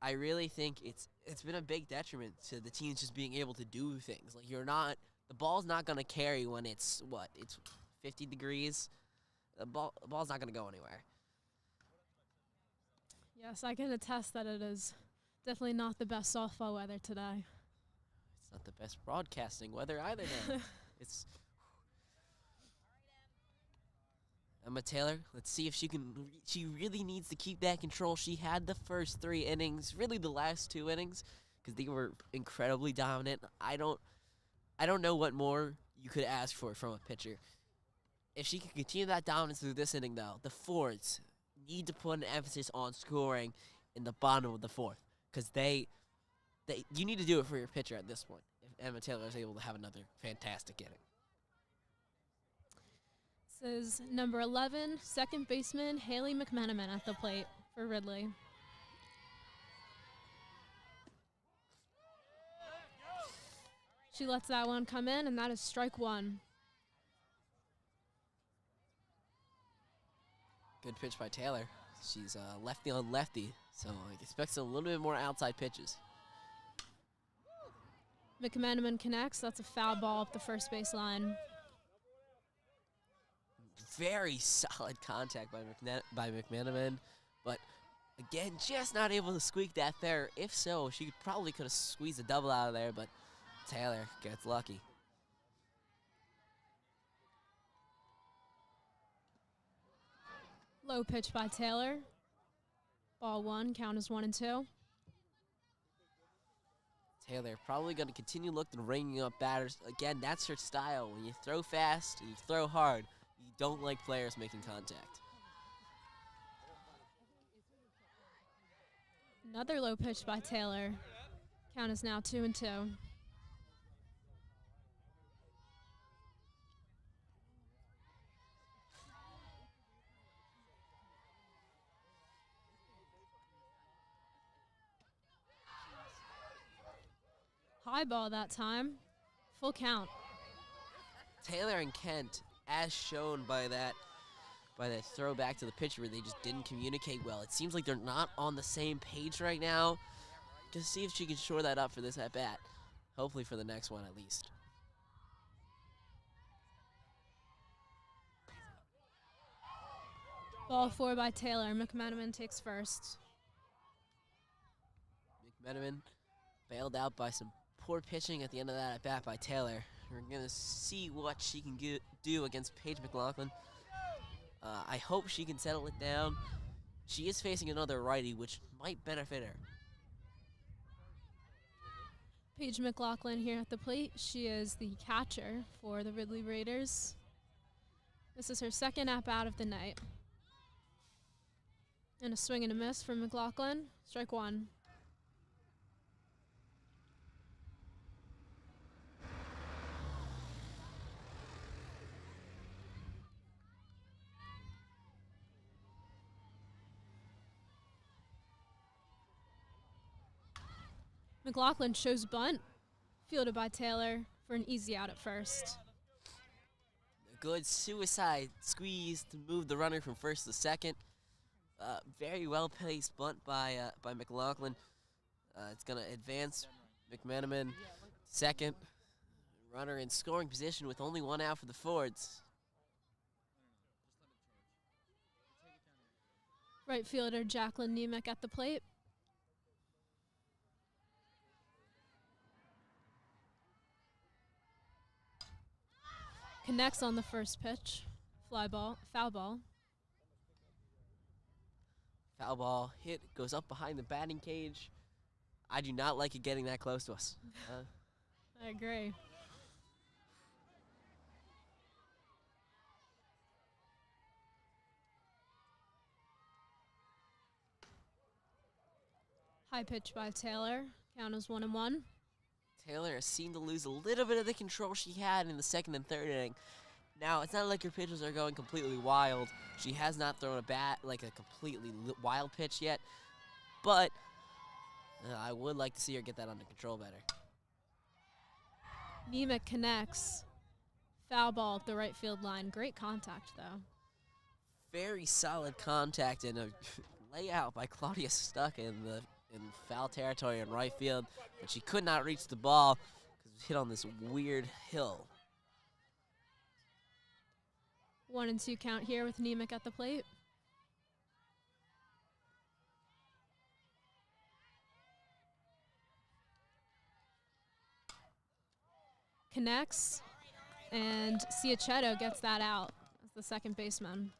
I really think it's been a big detriment to the teams just being able to do things. Like, the ball's not going to carry when it's 50 degrees. The ball's not going to go anywhere. Yes, I can attest that it is definitely not the best softball weather today. It's not the best broadcasting weather either, though. It's Emma Taylor, let's see if she can. She really needs to keep that control. She had the first 3 innings, really the last 2 innings, because they were incredibly dominant. I don't know what more you could ask for from a pitcher. If she can continue that dominance through this inning, though, the Fords need to put an emphasis on scoring in the bottom of the 4th, because you need to do it for your pitcher at this point. If Emma Taylor is able to have another fantastic inning. This is number 11, second baseman Haley Mcmenamin at the plate for Ridley. She lets that one come in, and that is strike 1. Good pitch by Taylor. She's lefty on lefty, so I expect a little bit more outside pitches. Mcmenamin connects. That's a foul ball up the first base line. Very solid contact by Mcmenamin, but again, just not able to squeak that fair. If so, she probably could have squeezed a double out of there, but Taylor gets lucky. Low pitch by Taylor. Ball 1, count is 1-2. Taylor probably going to continue looking, ringing up batters. Again, that's her style. When you throw fast and you throw hard, you don't like players making contact. Another low pitch by Taylor. Count is now 2-2. High ball that time. Full count. Taylor and Kent, as shown by that throw back to the pitcher where they just didn't communicate well. It seems like they're not on the same page right now. Just see if she can shore that up for this at-bat. Hopefully for the next one at least. Ball 4 by Taylor. Mcmenamin takes first. Mcmenamin bailed out by some poor pitching at the end of that at-bat by Taylor. We're going to see what she can do against Paige Mclaughlin. I hope she can settle it down. She is facing another righty, which might benefit her. Paige Mclaughlin here at the plate. She is the catcher for the Ridley Raiders. This is her second at-bat of the night. And a swing and a miss for McLaughlin. Strike 1. McLaughlin shows bunt, fielded by Taylor for an easy out at first. A good suicide squeeze to move the runner from first to second. Very well-placed bunt by McLaughlin. It's going to advance Mcmenamin second. Runner in scoring position with only 1 out for the Fords. Right fielder Jacqueline Nemec at the plate. Connects on the first pitch. Foul ball. Foul ball hit, goes up behind the batting cage. I do not like it getting that close to us. I agree. High pitch by Taylor. Count is 1-1. Taylor seemed to lose a little bit of the control she had in the second and third inning. Now, it's not like her pitches are going completely wild. She has not thrown a bat like a completely wild pitch yet, but I would like to see her get that under control better. Nemec connects. Foul ball up the right field line. Great contact, though. Very solid contact and a layout by Claudia Stuck in foul territory in right field, but she could not reach the ball because it was hit on this weird hill. 1-2 count here with Nemec at the plate. Connects, and Ciachetto gets that out as the second baseman.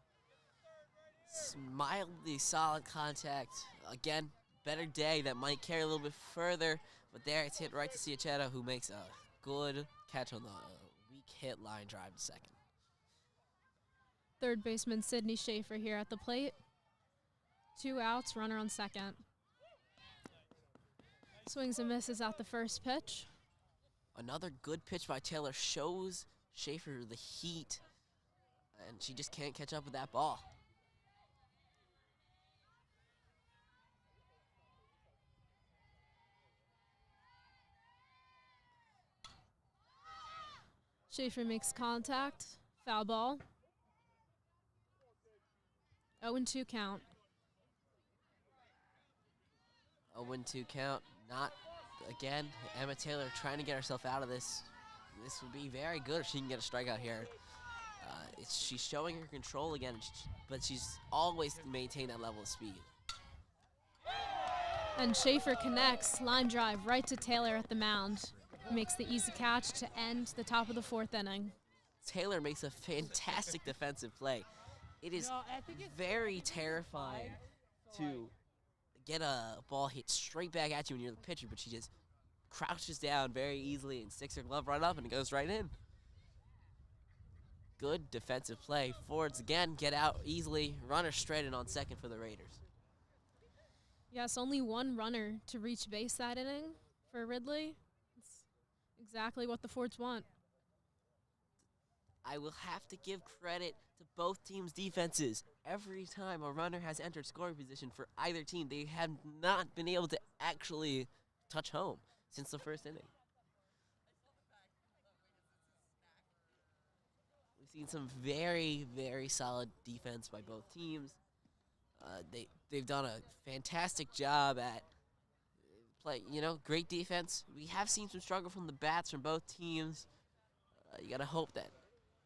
Mildly solid contact. Again, better day that might carry a little bit further, but there it's hit right to Ciachetto, who makes a good catch on the weak hit line drive to second. Third baseman Sydney Schaefer here at the plate. 2 outs, runner on second. Swings and misses out the first pitch. Another good pitch by Taylor shows Schaefer the heat, and she just can't catch up with that ball. Schaefer makes contact. Foul ball. 0-2 count. 0-2 count. Not, again, Emma Taylor trying to get herself out of this. This would be very good if she can get a strikeout here. She's showing her control again, but she's always maintained that level of speed. And Schaefer connects. Line drive right to Taylor at the mound. Makes the easy catch to end the top of the fourth inning. Taylor makes a fantastic defensive play. It is very terrifying to get a ball hit straight back at you when you're the pitcher, but she just crouches down very easily and sticks her glove right up, and it goes right in. Good defensive play. Forwards again get out easily. Runner straight in on second for the Raiders. Yes, only one runner to reach base that inning for Ridley. It's exactly what the Fords want. I will have to give credit to both teams' defenses. Every time a runner has entered scoring position for either team, they have not been able to actually touch home since the first inning. We've seen some very, very solid defense by both teams. They've done a fantastic job at great defense. We have seen some struggle from the bats from both teams. You got to hope that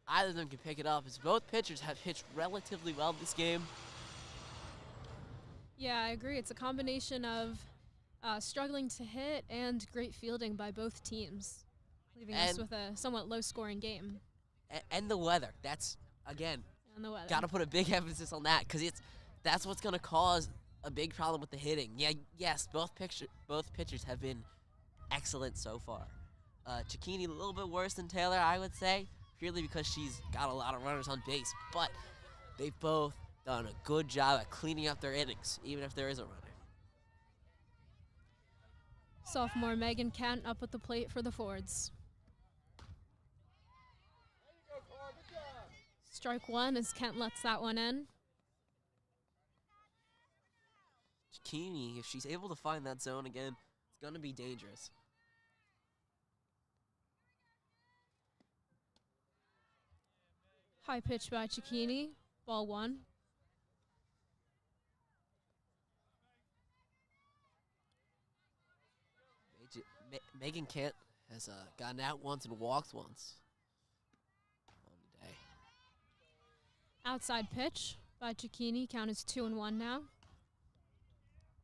either of them can pick it up, as both pitchers have pitched relatively well this game. Yeah, I agree. It's a combination of struggling to hit and great fielding by both teams, leaving us with a somewhat low-scoring game. And the weather. That's, again, And the weather. got to put a big emphasis on that, because that's what's going to cause a big problem with the hitting. Yes, both pitchers have been excellent so far. Cicchini a little bit worse than Taylor, I would say, purely because she's got a lot of runners on base. But they've both done a good job at cleaning up their innings, even if there is a runner. Sophomore Megan Kent up at the plate for the Fords. Strike one as Kent lets that one in. Cicchini, if she's able to find that zone again, it's going to be dangerous. High pitch by Cicchini. Ball one. Megan Kent has gotten out once and walked once on the day. Outside pitch by Cicchini. Count is 2-1 now.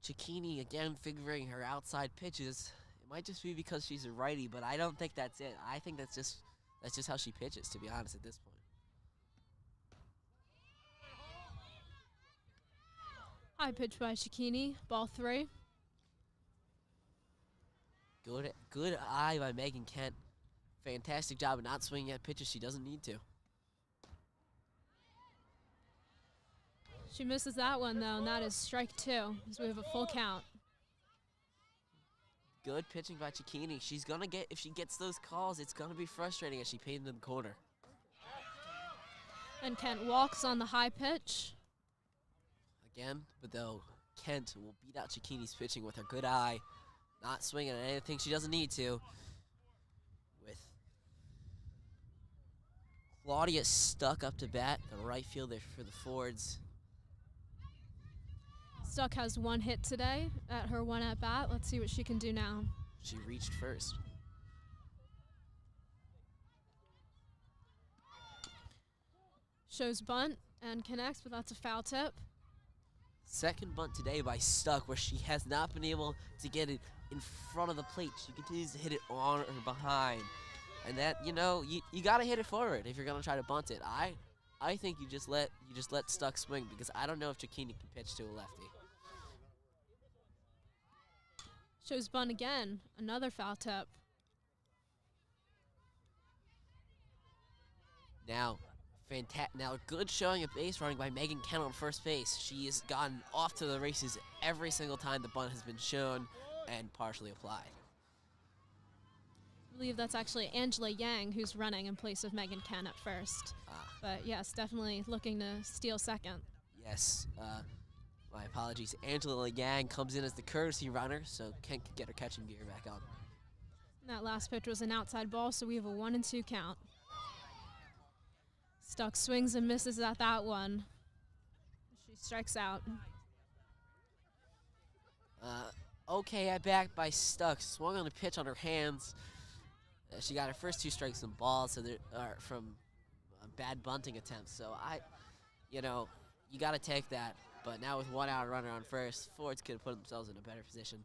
Cicchini, again, figuring her outside pitches. It might just be because she's a righty, but I don't think that's it. I think that's just how she pitches, to be honest, at this point. High pitch by Cicchini. Ball three. Good eye by Megan Kent. Fantastic job of not swinging at pitches she doesn't need to. She misses that one, though, and that is strike two, as we have a full count. Good pitching by Cicchini. She's going to get, if she gets those calls, it's going to be frustrating as she painted in the corner. And Kent walks on the high pitch. Again, but though Kent will beat out Cicchini's pitching with her good eye, not swinging at anything she doesn't need to. With Claudia stuck up to bat, the right fielder for the Fords. Stuck has one hit today at her one at bat. Let's see what she can do now. She reached first. Shows bunt and connects, but that's a foul tip. Second bunt today by Stuck, where she has not been able to get it in front of the plate. She continues to hit it on or behind. And that, you got to hit it forward if you're going to try to bunt it. I think you just let Stuck swing, because I don't know if Cicchini can pitch to a lefty. Shows bunt again. Another foul tip. Now, now good showing of base running by Megan Kent on first base. She has gotten off to the races every single time the bunt has been shown and partially applied. I believe that's actually Angela Yang who's running in place of Megan Kent at first. But yes, definitely looking to steal second. Yes, my apologies. Angela Yang comes in as the courtesy runner, so Kent can get her catching gear back on. And that last pitch was an outside ball, so we have a 1-2 count. Stuck swings and misses at that one. She strikes out. Okay at bat by Stuck. Swung on a pitch on her hands. She got her first 2 strikes and balls, so from bad bunting attempts. So you got to take that. But now with 1 out runner on first, Fords could have put themselves in a better position.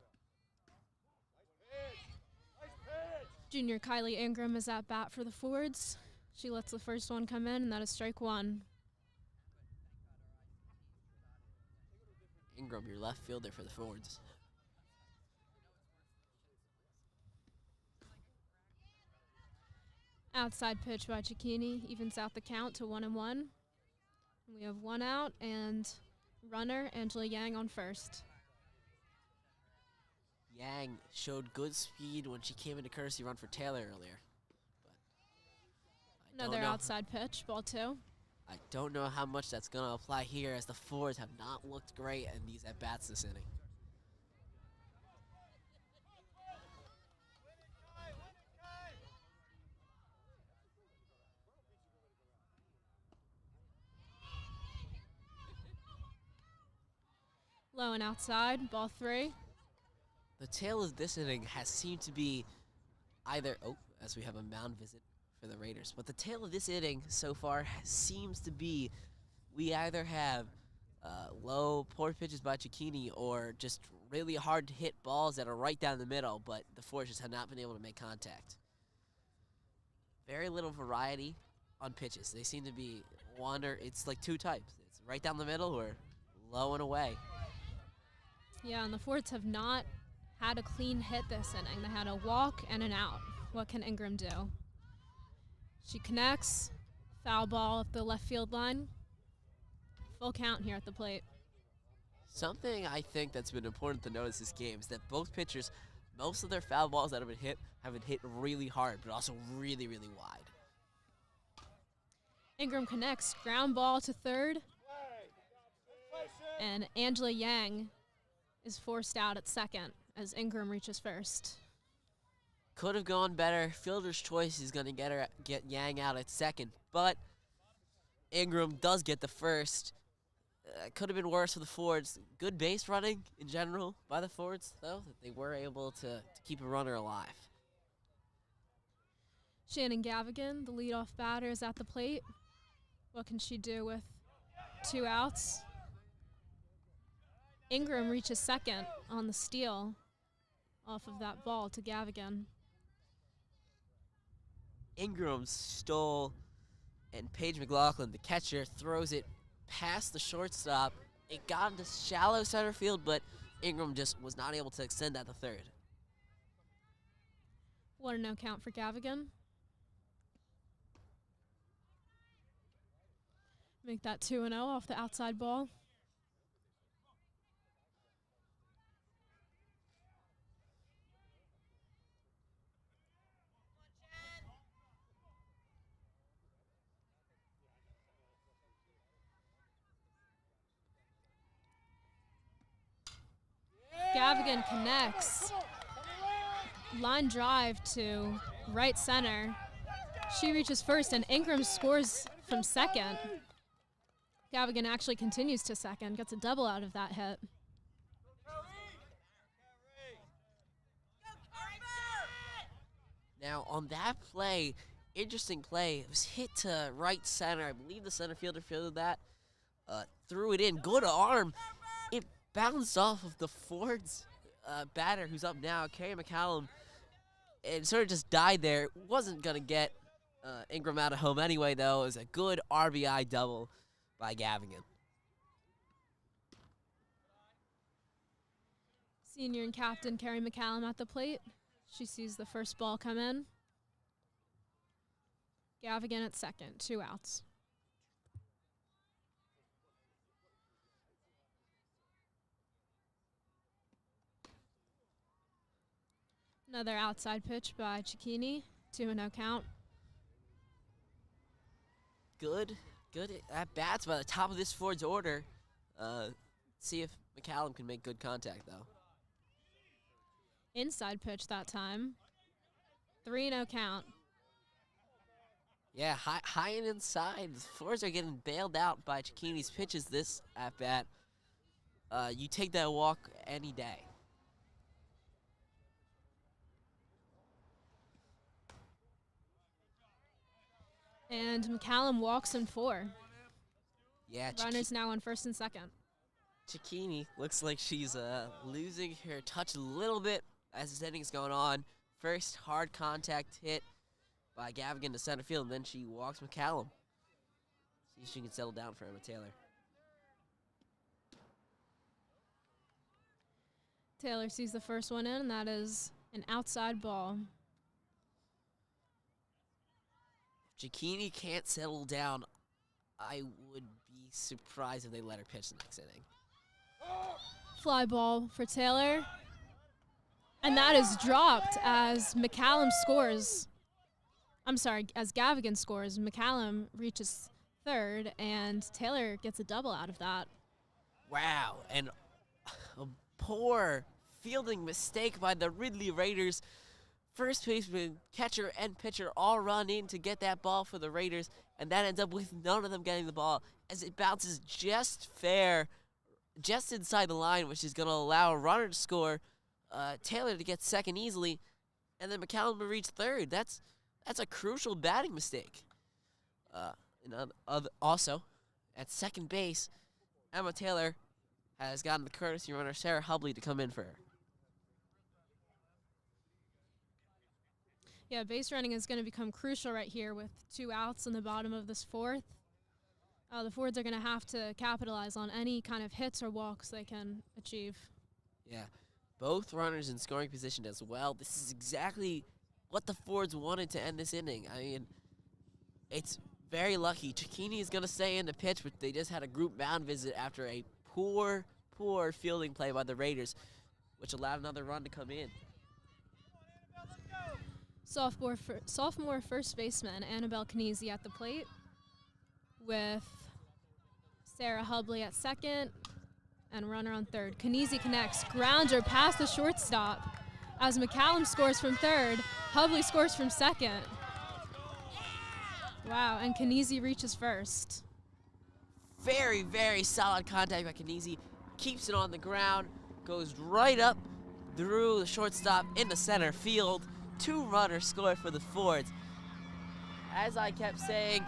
Junior Kylie Ingram is at bat for the Fords. She lets the first one come in, and that is strike 1. Ingram, your left fielder for the Fords. Outside pitch by Cicchini evens out the count to 1-1. We have 1 out and runner Angela Yang on first. Yang showed good speed when she came into courtesy run for Taylor earlier. But Another outside pitch, ball 2. I don't know how much that's going to apply here, as the Fords have not looked great in these at-bats this inning. Low and outside, ball 3. The tail of this inning has seemed to be either, as we have a mound visit for the Raiders, but the tail of this inning so far seems to be we either have low, poor pitches by Cicchini or just really hard to hit balls that are right down the middle, but the Fords just have not been able to make contact. Very little variety on pitches. They seem to be it's like 2 types. It's right down the middle or low and away. Yeah, and the Fords have not had a clean hit this inning. They had a walk and an out. What can Ingram do? She connects. Foul ball at the left field line. Full count here at the plate. Something I think that's been important to notice this game is that both pitchers, most of their foul balls that have been hit really hard, but also really, really wide. Ingram connects. Ground ball to third. And Angela Yang is forced out at second as Ingram reaches first. Could have gone better. Fielder's choice is going to get Yang out at second, but Ingram does get the first. Could have been worse for the Fords. Good base running in general by the Fords, though, that they were able to keep a runner alive. Shannon Gavigan, the leadoff batter, is at the plate. What can she do with 2 outs? Ingram reaches second on the steal off of that ball to Gavigan. Ingram stole, and Paige Mclaughlin, the catcher, throws it past the shortstop. It got into shallow center field, but Ingram just was not able to extend that to third. 1-0 count for Gavigan. Make that 2-0 off the outside ball. Gavigan connects. Line drive to right center. She reaches first, and Ingram scores from second. Gavigan actually continues to second, gets a double out of that hit. Now, on that play, interesting play. It was hit to right center. I believe the center fielder fielded that. Threw it in. Good arm. It bounced off of the Ford's batter, who's up now, Carrie Mccallum, and sort of just died there. Wasn't going to get Ingram out of home anyway, though. It was a good RBI double by Gavigan. Senior and captain Carrie Mccallum at the plate. She sees the first ball come in. Gavigan at second, 2 outs. Another outside pitch by Cicchini, 2-0 count. Good at bats by the top of this Ford's order. See if McCallum can make good contact, though. Inside pitch that time. 3-0 count. Yeah, high and inside. The Fords are getting bailed out by Cicchini's pitches this at-bat. You take that walk any day. And McCallum walks in 4. Yeah, Runners now on first and second. Cicchini looks like she's losing her touch a little bit as this inning's going on. First hard contact hit by Gavigan to center field, and then she walks McCallum. See if she can settle down for Emma Taylor. Taylor sees the first one in, and that is an outside ball. Cicchini can't settle down. I would be surprised if they let her pitch the next inning. Fly ball for Taylor. And that is dropped as McCallum scores. I'm sorry, as Gavigan scores. McCallum reaches third, and Taylor gets a double out of that. Wow, and a poor fielding mistake by the Ridley Raiders. First baseman, catcher, and pitcher all run in to get that ball for the Raiders, and that ends up with none of them getting the ball as it bounces just fair, just inside the line, which is going to allow a runner to score, Taylor to get second easily, and then McCallum to reach third. That's a crucial batting mistake. Also, at second base, Emma Taylor has gotten the courtesy runner Sarah Hubley to come in for her. Yeah, base running is going to become crucial right here with 2 outs in the bottom of this fourth. The Fords are going to have to capitalize on any kind of hits or walks they can achieve. Yeah, both runners in scoring position as well. This is exactly what the Fords wanted to end this inning. I mean, it's very lucky. Cicchini is going to stay in the pitch, but they just had a group mound visit after a poor fielding play by the Raiders, which allowed another run to come in. Sophomore first baseman Annabelle Knese at the plate with Sarah Hubley at second and runner on third. Knese connects, grounder past the shortstop as McCallum scores from third. Hubley scores from second. Wow, and Knese reaches first. Very, very solid contact by Knese. Keeps it on the ground, goes right up through the shortstop into center field. 2 runners score for the Fords. As I kept saying,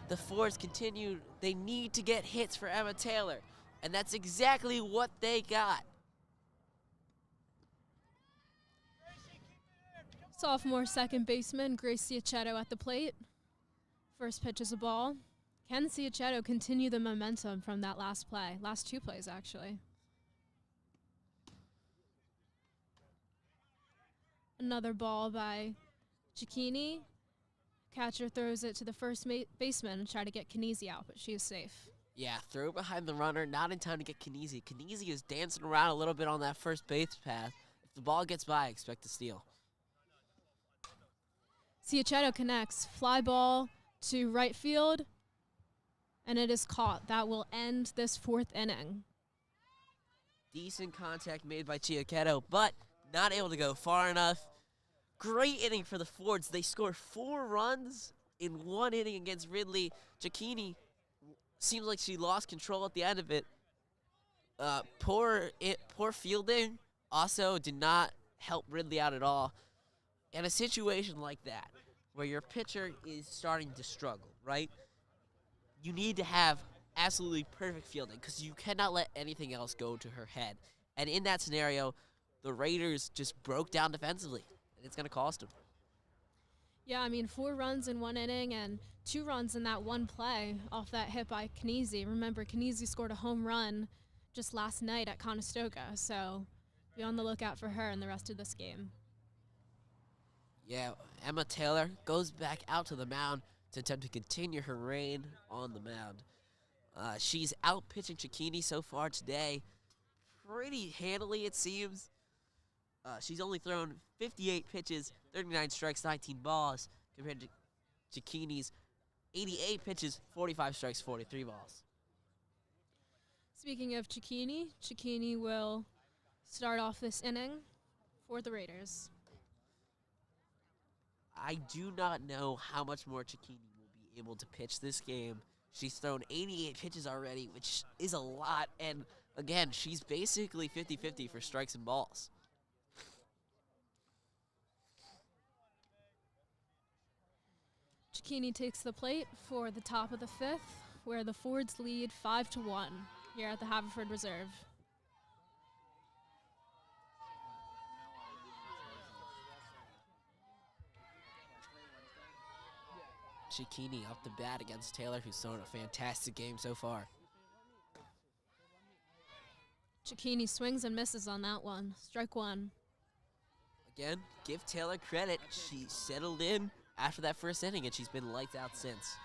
the Fords continued. They need to get hits for Emma Taylor, and that's exactly what they got. Sophomore second baseman Grace Ciacchetto at the plate. First pitch is a ball. Can Ciacchetto continue the momentum from that last play? Last 2 plays, actually. Another ball by Cicchini. Catcher throws it to the first baseman and try to get Knese out, but she is safe. Yeah, throw behind the runner, not in time to get Knese. Knese is dancing around a little bit on that first base path. If the ball gets by, expect a steal. Ciacchetto connects. Fly ball to right field, and it is caught. That will end this 4th inning. Decent contact made by Chiaquetto, but not able to go far enough. Great inning for the Fords. They score 4 runs in 1 inning against Ridley. Cicchini seems like she lost control at the end of it. Poor fielding also did not help Ridley out at all. In a situation like that, where your pitcher is starting to struggle, right? You need to have absolutely perfect fielding because you cannot let anything else go to her head. And in that scenario, the Raiders just broke down defensively, and it's going to cost them. Yeah, I mean, 4 runs in 1 inning and 2 runs in that one play off that hit by Knese. Remember, Knese scored a home run just last night at Conestoga, so be on the lookout for her in the rest of this game. Yeah, Emma Taylor goes back out to the mound to attempt to continue her reign on the mound. She's out-pitching Cicchini so far today pretty handily, it seems. She's only thrown 58 pitches, 39 strikes, 19 balls, compared to Cicchini's 88 pitches, 45 strikes, 43 balls. Speaking of Cicchini will start off this inning for the Raiders. I do not know how much more Cicchini will be able to pitch this game. She's thrown 88 pitches already, which is a lot. And, again, she's basically 50-50 for strikes and balls. Cicchini takes the plate for the top of the 5th, where the Fords lead 5-1 here at the Haverford Reserve. Cicchini up the bat against Taylor, who's thrown a fantastic game so far. Cicchini swings and misses on that one. Strike 1. Again, give Taylor credit. She settled in after that first inning, and she's been lights out since.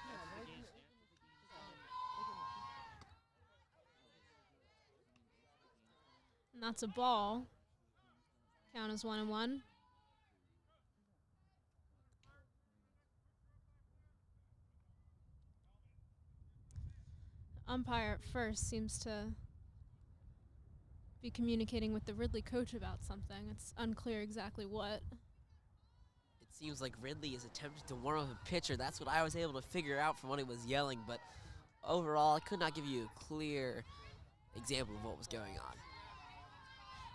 And that's a ball. Count is 1-1. Umpire at first seems to be communicating with the Ridley coach about something. It's unclear exactly what. It seems like Ridley is attempting to warm up a pitcher. That's what I was able to figure out from what he was yelling, but overall, I could not give you a clear example of what was going on.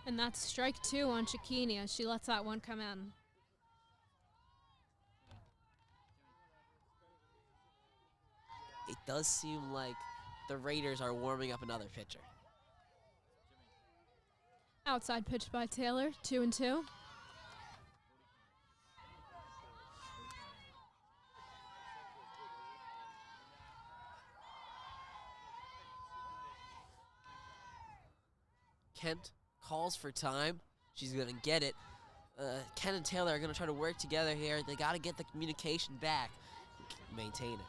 And that's strike 2 on Cicchini as she lets that one come in. It does seem like the Raiders are warming up another pitcher. Outside pitch by Taylor, 2-2. Kent calls for time. She's going to get it. Kent and Taylor are going to try to work together here. They got to get the communication back, maintain it.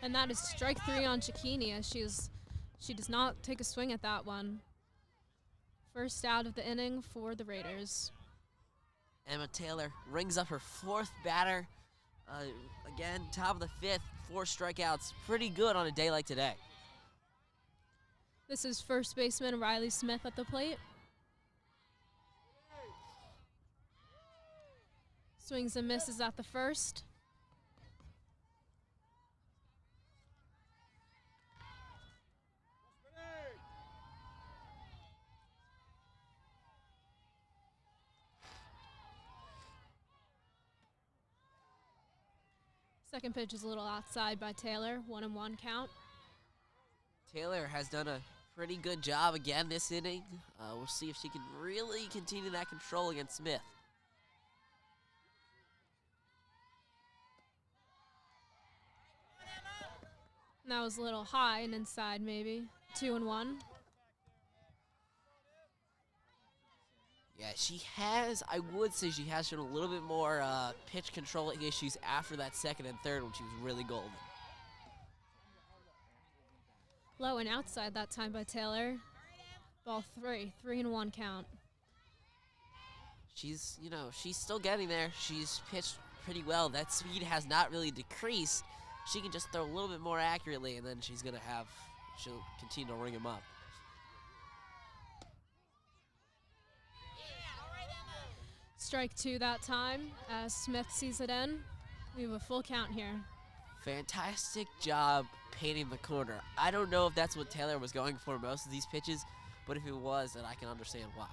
And that is strike 3 on Cicchini as she does not take a swing at that one. First out of the inning for the Raiders. Emma Taylor rings up her 4th batter. Again, top of the 5th, 4 strikeouts. Pretty good on a day like today. This is first baseman Riley Smith at the plate. Swings and misses at the first. Second pitch is a little outside by Taylor, 1-1 count. Taylor has done a pretty good job again this inning. We'll see if she can really continue that control against Smith. And that was a little high and inside maybe. 2-1. Yeah, she has, I would say she has shown a little bit more pitch control issues after that second and third when she was really golden. Low and outside that time by Taylor. Ball 3-1 count. She's, she's still getting there. She's pitched pretty well. That speed has not really decreased. She can just throw a little bit more accurately, and then she's going to have she'll continue to ring him up. Strike 2 that time as Smith sees it in. We have a full count here. Fantastic job painting the corner. I don't know if that's what Taylor was going for most of these pitches, but if it was, then I can understand why.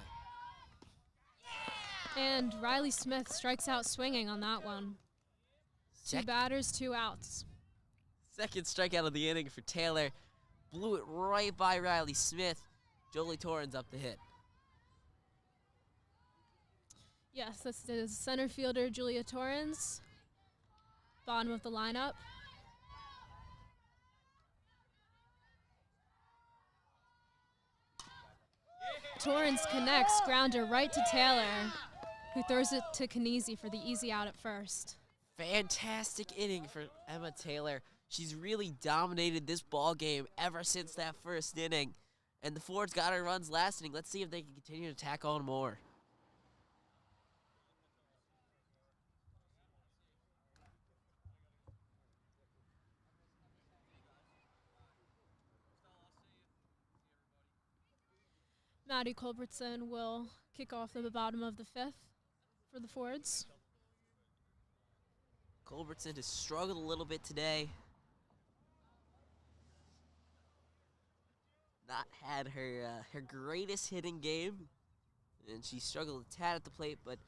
And Riley Smith strikes out swinging on that one. Two batters, 2 outs. Second strikeout of the inning for Taylor. Blew it right by Riley Smith. Jolie Torrens up the hit. Yes, this is center fielder Julia Torrens. Bottom of the lineup. Torrens connects, grounder right to Taylor, who throws it to Kniese for the easy out at first. Fantastic inning for Emma Taylor. She's really dominated this ball game ever since that first inning. And the Fords got her runs last inning. Let's see if they can continue to tack on more. Maddie Culbertson will kick off at the bottom of the 5th for the Fords. Culbertson has struggled a little bit today. Not had her greatest hitting game, and she struggled a tad at the plate. But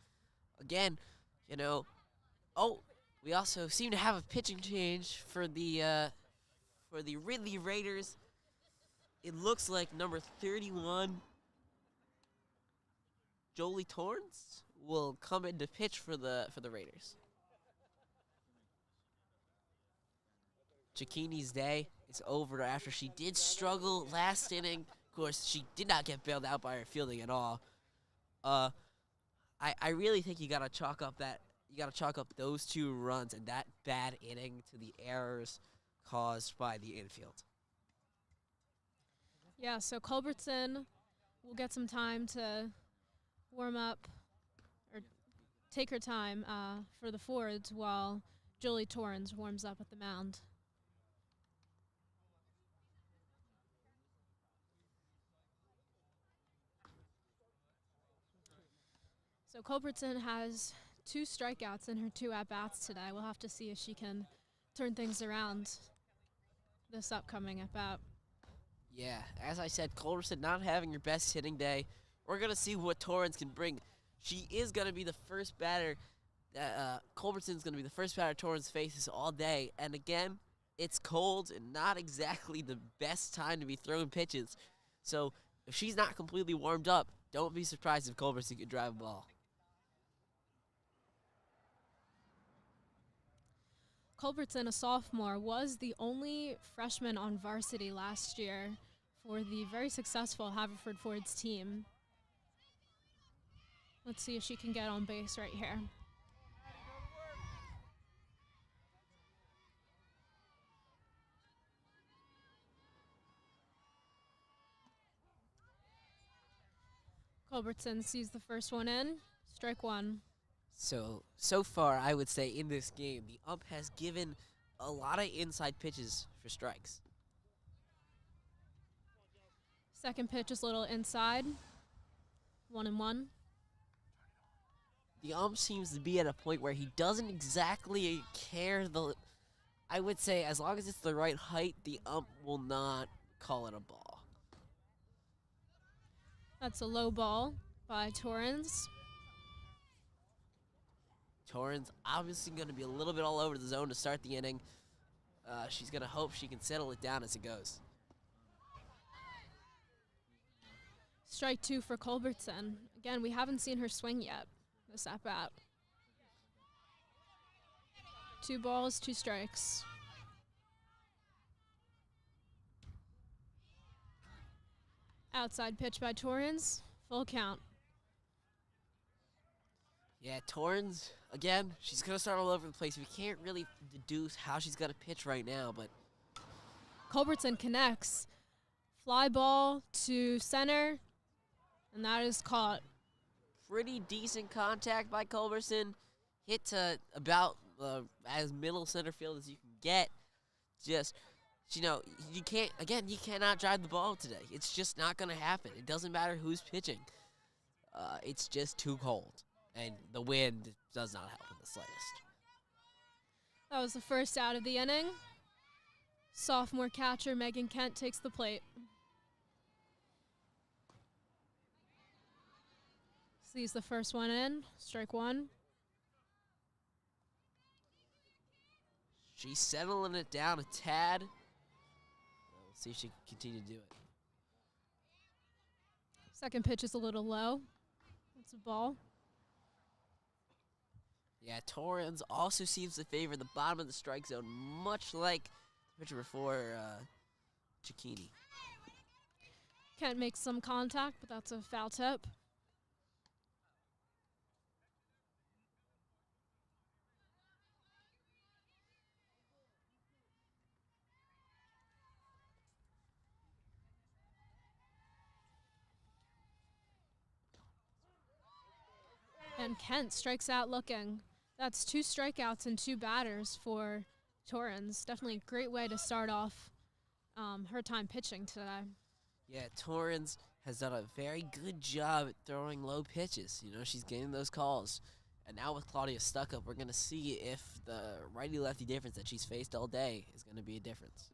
again, you know, we also seem to have a pitching change for the Ridley Raiders. It looks like number 31, Jolie Torrens, will come in to pitch for the Raiders. Cicchini's day is over after she did struggle last inning. Of course, she did not get bailed out by her fielding at all. I really think you gotta chalk up those 2 runs and that bad inning to the errors caused by the infield. Yeah, so Culbertson will get some time to warm up or take her time for the Fords while Jolie Torrens warms up at the mound. So Culbertson has 2 strikeouts in her 2 at-bats today. We'll have to see if she can turn things around this upcoming at-bat. Yeah, as I said, Culbertson not having her best hitting day. We're going to see what Torrens can bring. She is going to be the first batter. Culbertson's going to be the first batter Torrens faces all day. And again, it's cold and not exactly the best time to be throwing pitches. So if she's not completely warmed up, don't be surprised if Culbertson can drive a ball. Culbertson, a sophomore, was the only freshman on varsity last year for the very successful Haverford Fords team. Let's see if she can get on base right here. Culbertson sees the first one in. Strike 1. So far, I would say in this game, the ump has given a lot of inside pitches for strikes. Second pitch is a little inside. 1-1. The ump seems to be at a point where he doesn't exactly care. I would say as long as it's the right height, the ump will not call it a ball. That's a low ball by Torrens. Torrens obviously going to be a little bit all over the zone to start the inning. She's going to hope she can settle it down as it goes. Strike 2 for Culbertson. Again, we haven't seen her swing yet this at-bat. 2 balls, 2 strikes. Outside pitch by Torrens. Full count. Yeah, Torrens, again, she's going to start all over the place. We can't really deduce how she's going to pitch right now, but Culbertson connects. Fly ball to center, and that is caught. pretty decent contact by Culbertson. Hit to about as middle center field as you can get. Just you cannot drive the ball today. It's just not going to happen. It doesn't matter who's pitching. It's just too cold, and the wind does not help in the slightest. That was the first out of the inning. Sophomore catcher Megan Kent takes the plate. Sees the first one in, strike one. She's settling it down a tad. We'll see if she can continue to do it. Second pitch is a little low. It's a ball. Yeah, Torrens also seems to favor the bottom of the strike zone, much like the pitcher before Cicchini. Kent makes some contact, but that's a foul tip. And Kent strikes out looking. That's 2 strikeouts and 2 batters for Torrens. Definitely a great way to start off her time pitching today. Yeah, Torrens has done a very good job at throwing low pitches. She's getting those calls. And now with Claudia Stuckup, we're going to see if the righty-lefty difference that she's faced all day is going to be a difference.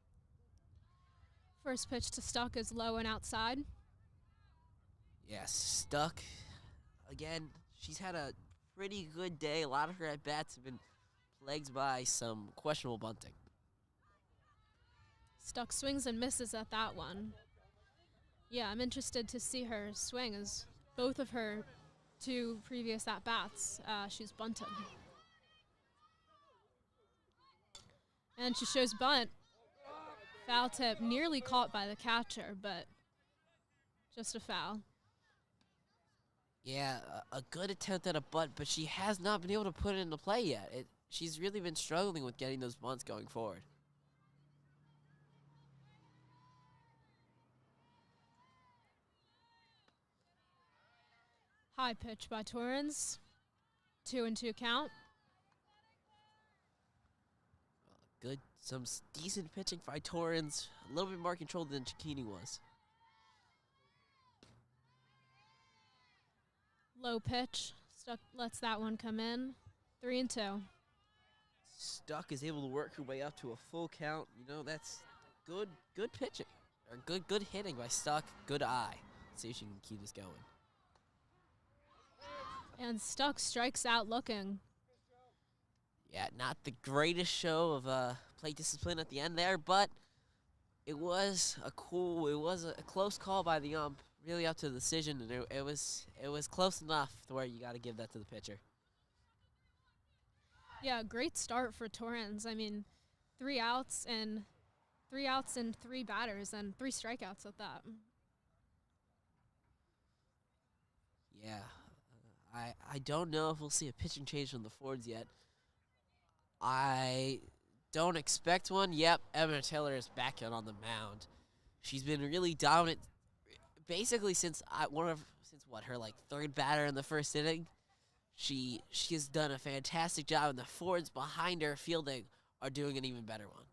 First pitch to Stuck is low and outside. Yeah, Stuck, again, she's had a pretty good day. A lot of her at-bats have been plagued by some questionable bunting. Stuck swings and misses at that one. Yeah, I'm interested to see her swing as both of her 2 previous at-bats, she's bunted. And she shows bunt. Foul tip, nearly caught by the catcher, but just a foul. Yeah, a good attempt at a bunt, but she has not been able to put it into play yet. She's really been struggling with getting those bunts going forward. High pitch by Torrens. 2-2 count. Some decent pitching by Torrens. A little bit more controlled than Cicchini was. Low pitch. Stuck lets that one come in. 3-2. Stuck is able to work her way up to a full count. That's good pitching. Or good hitting by Stuck. Good eye. Let's see if she can keep this going. And Stuck strikes out looking. Yeah, not the greatest show of plate discipline at the end there, but it was a close call by the ump, really up to the decision, and it was close enough to where you got to give that to the pitcher. Yeah, great start for Torrens. I mean, 3 outs and 3 batters and 3 strikeouts at that. Yeah, I don't know if we'll see a pitching change from the Fords yet. I don't expect one. Yep, Emma Taylor is back out on the mound. She's been really dominant, basically since her 3rd batter in the first inning. She has done a fantastic job, and the Fords behind her fielding are doing an even better one.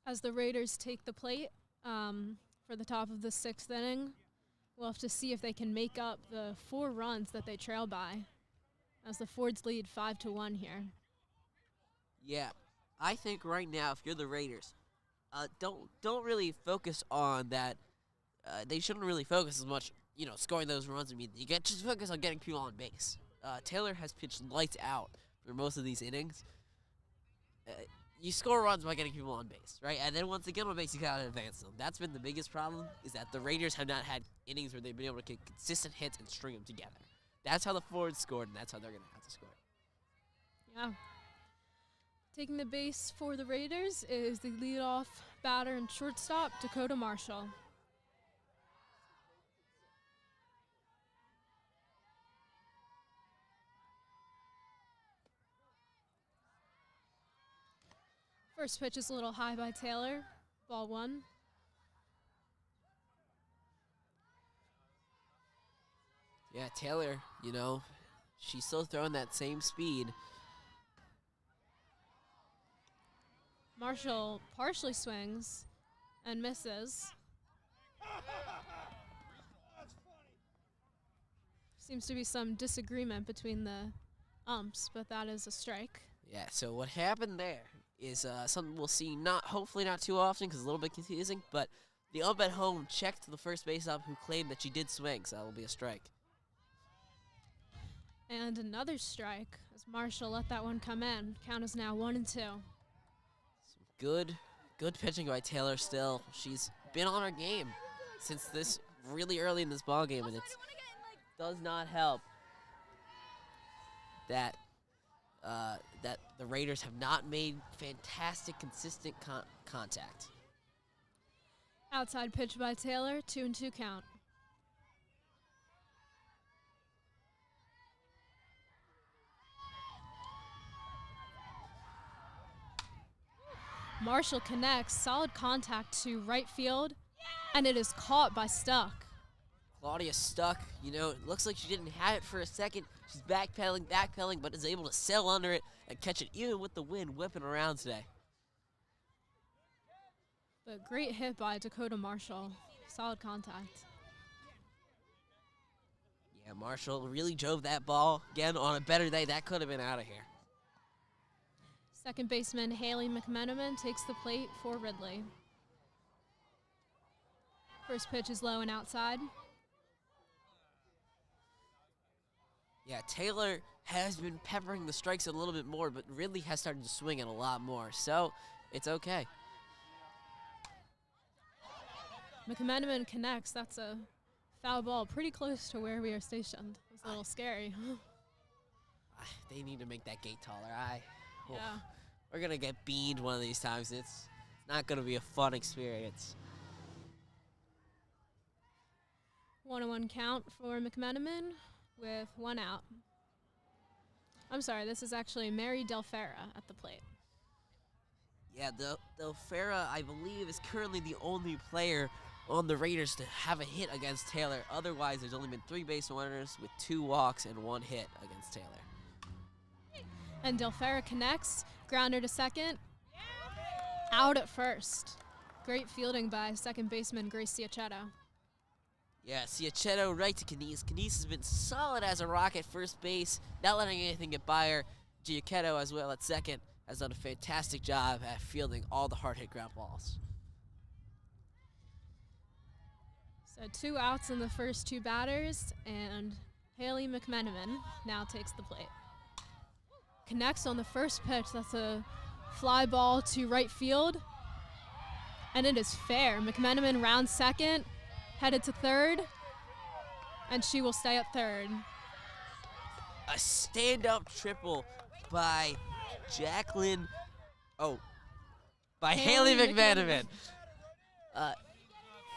As the Raiders take the plate for the top of the 6th inning, we'll have to see if they can make up the 4 runs that they trail by, as the Fords lead 5-1 here. Yeah, I think right now, if you're the Raiders, don't really focus on that. They shouldn't really focus as much, scoring those runs immediately. You just focus on getting people on base. Taylor has pitched lights out for most of these innings. You score runs by getting people on base, right? And then once they get on base, you gotta advance them. That's been the biggest problem, is that the Raiders have not had innings where they've been able to get consistent hits and string them together. That's how the Fords scored, and that's how they're gonna have to score. Yeah. Taking the base for the Raiders is the leadoff batter and shortstop, Dakota Marshall. First pitch is a little high by Taylor. Ball 1. Yeah, Taylor, she's still throwing that same speed. Marshall partially swings and misses. Seems to be some disagreement between the umps, but that is a strike. Yeah, so what happened there is something we'll see hopefully not too often because it's a little bit confusing, but the ump at home checked the first base ump who claimed that she did swing, so that will be a strike. And another strike as Marshall let that one come in. Count is now 1-2. Good pitching by Taylor still. She's been on her game since this really early in this ball game, and it does not help that that the Raiders have not made fantastic, consistent contact. Outside pitch by Taylor, 2-2 count. Marshall connects, solid contact to right field, and it is caught by Stuck. Claudia Stuck, it looks like she didn't have it for a second. She's backpedaling, but is able to sail under it and catch it even with the wind whipping around today. But great hit by Dakota Marshall. Solid contact. Yeah, Marshall really drove that ball. Again, on a better day, that could have been out of here. Second baseman Haley Mcmenamin takes the plate for Ridley. First pitch is low and outside. Yeah, Taylor has been peppering the strikes a little bit more, but Ridley has started to swing it a lot more, so it's okay. Mcmenamin connects. That's a foul ball pretty close to where we are stationed. It's a little scary. They need to make that gate taller. Yeah. We're going to get beaned one of these times. It's not going to be a fun experience. 1-1 count for Mcmenamin with one out. I'm sorry, this is actually Mary Delfera at the plate. Yeah, Delfera, I believe, is currently the only player on the Raiders to have a hit against Taylor. Otherwise, there's only been 3 base runners with 2 walks and 1 hit against Taylor. And Delfera connects, grounder to second, out at first. Great fielding by second baseman Grace Ciacchetto. Yeah, Ciacchetto right to Canese. Canese has been solid as a rock at first base, not letting anything get by her. Ciacchetto as well at second has done a fantastic job at fielding all the hard hit ground balls. So 2 outs in the first 2 batters, and Haley Mcmenamin now takes the plate. Connects on the first pitch. That's a fly ball to right field, and it is fair. Mcmenamin rounds second, headed to third, and she will stay at third. A stand-up triple by Haley Mcmanaman.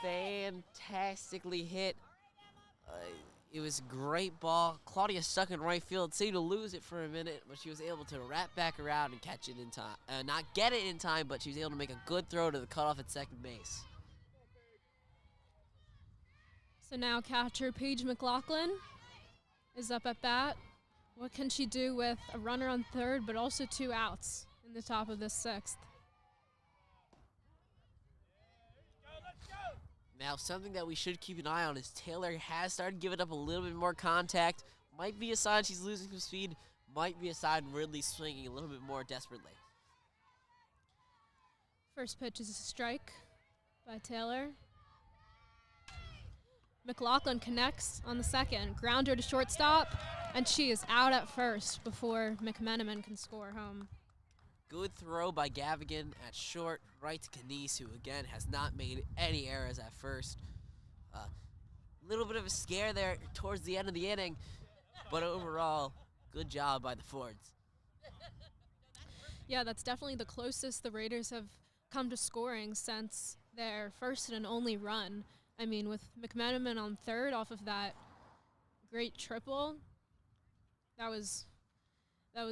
Fantastically hit. It was a great ball. Claudia stuck in right field, seemed to lose it for a minute, but she was able to wrap back around and catch it in time. Not get it in time, but she was able to make a good throw to the cutoff at second base. So now catcher Paige Mclaughlin is up at bat. What can she do with a runner on third, but also 2 outs in the top of this 6th? Now, something that we should keep an eye on is Taylor has started giving up a little bit more contact. Might be a sign she's losing some speed. Might be a sign Ridley's swinging a little bit more desperately. First pitch is a strike by Taylor. McLaughlin connects on the second. Grounder to shortstop, and she is out at first before Mcmenamin can score home. Good throw by Gavigan at short, right to Canese, who again has not made any errors at first. Little bit of a scare there towards the end of the inning, but overall, good job by the Fords. Yeah, that's definitely the closest the Raiders have come to scoring since their first and only run. I mean, with Mcmenamin on third off of that great triple, that was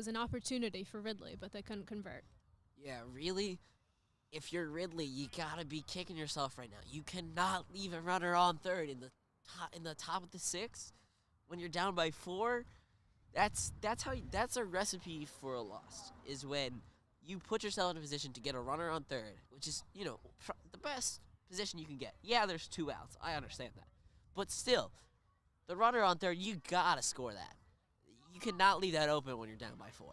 an opportunity for Ridley, but they couldn't convert. Yeah, really, if you're Ridley, you gotta be kicking yourself right now. You cannot leave a runner on third in the top of the 6th when you're down by 4. That's a recipe for a loss, is when you put yourself in a position to get a runner on third, which is, the best position you can get. Yeah, there's 2 outs. I understand that. But still, the runner on third, you got to score that. You cannot leave that open when you're down by 4.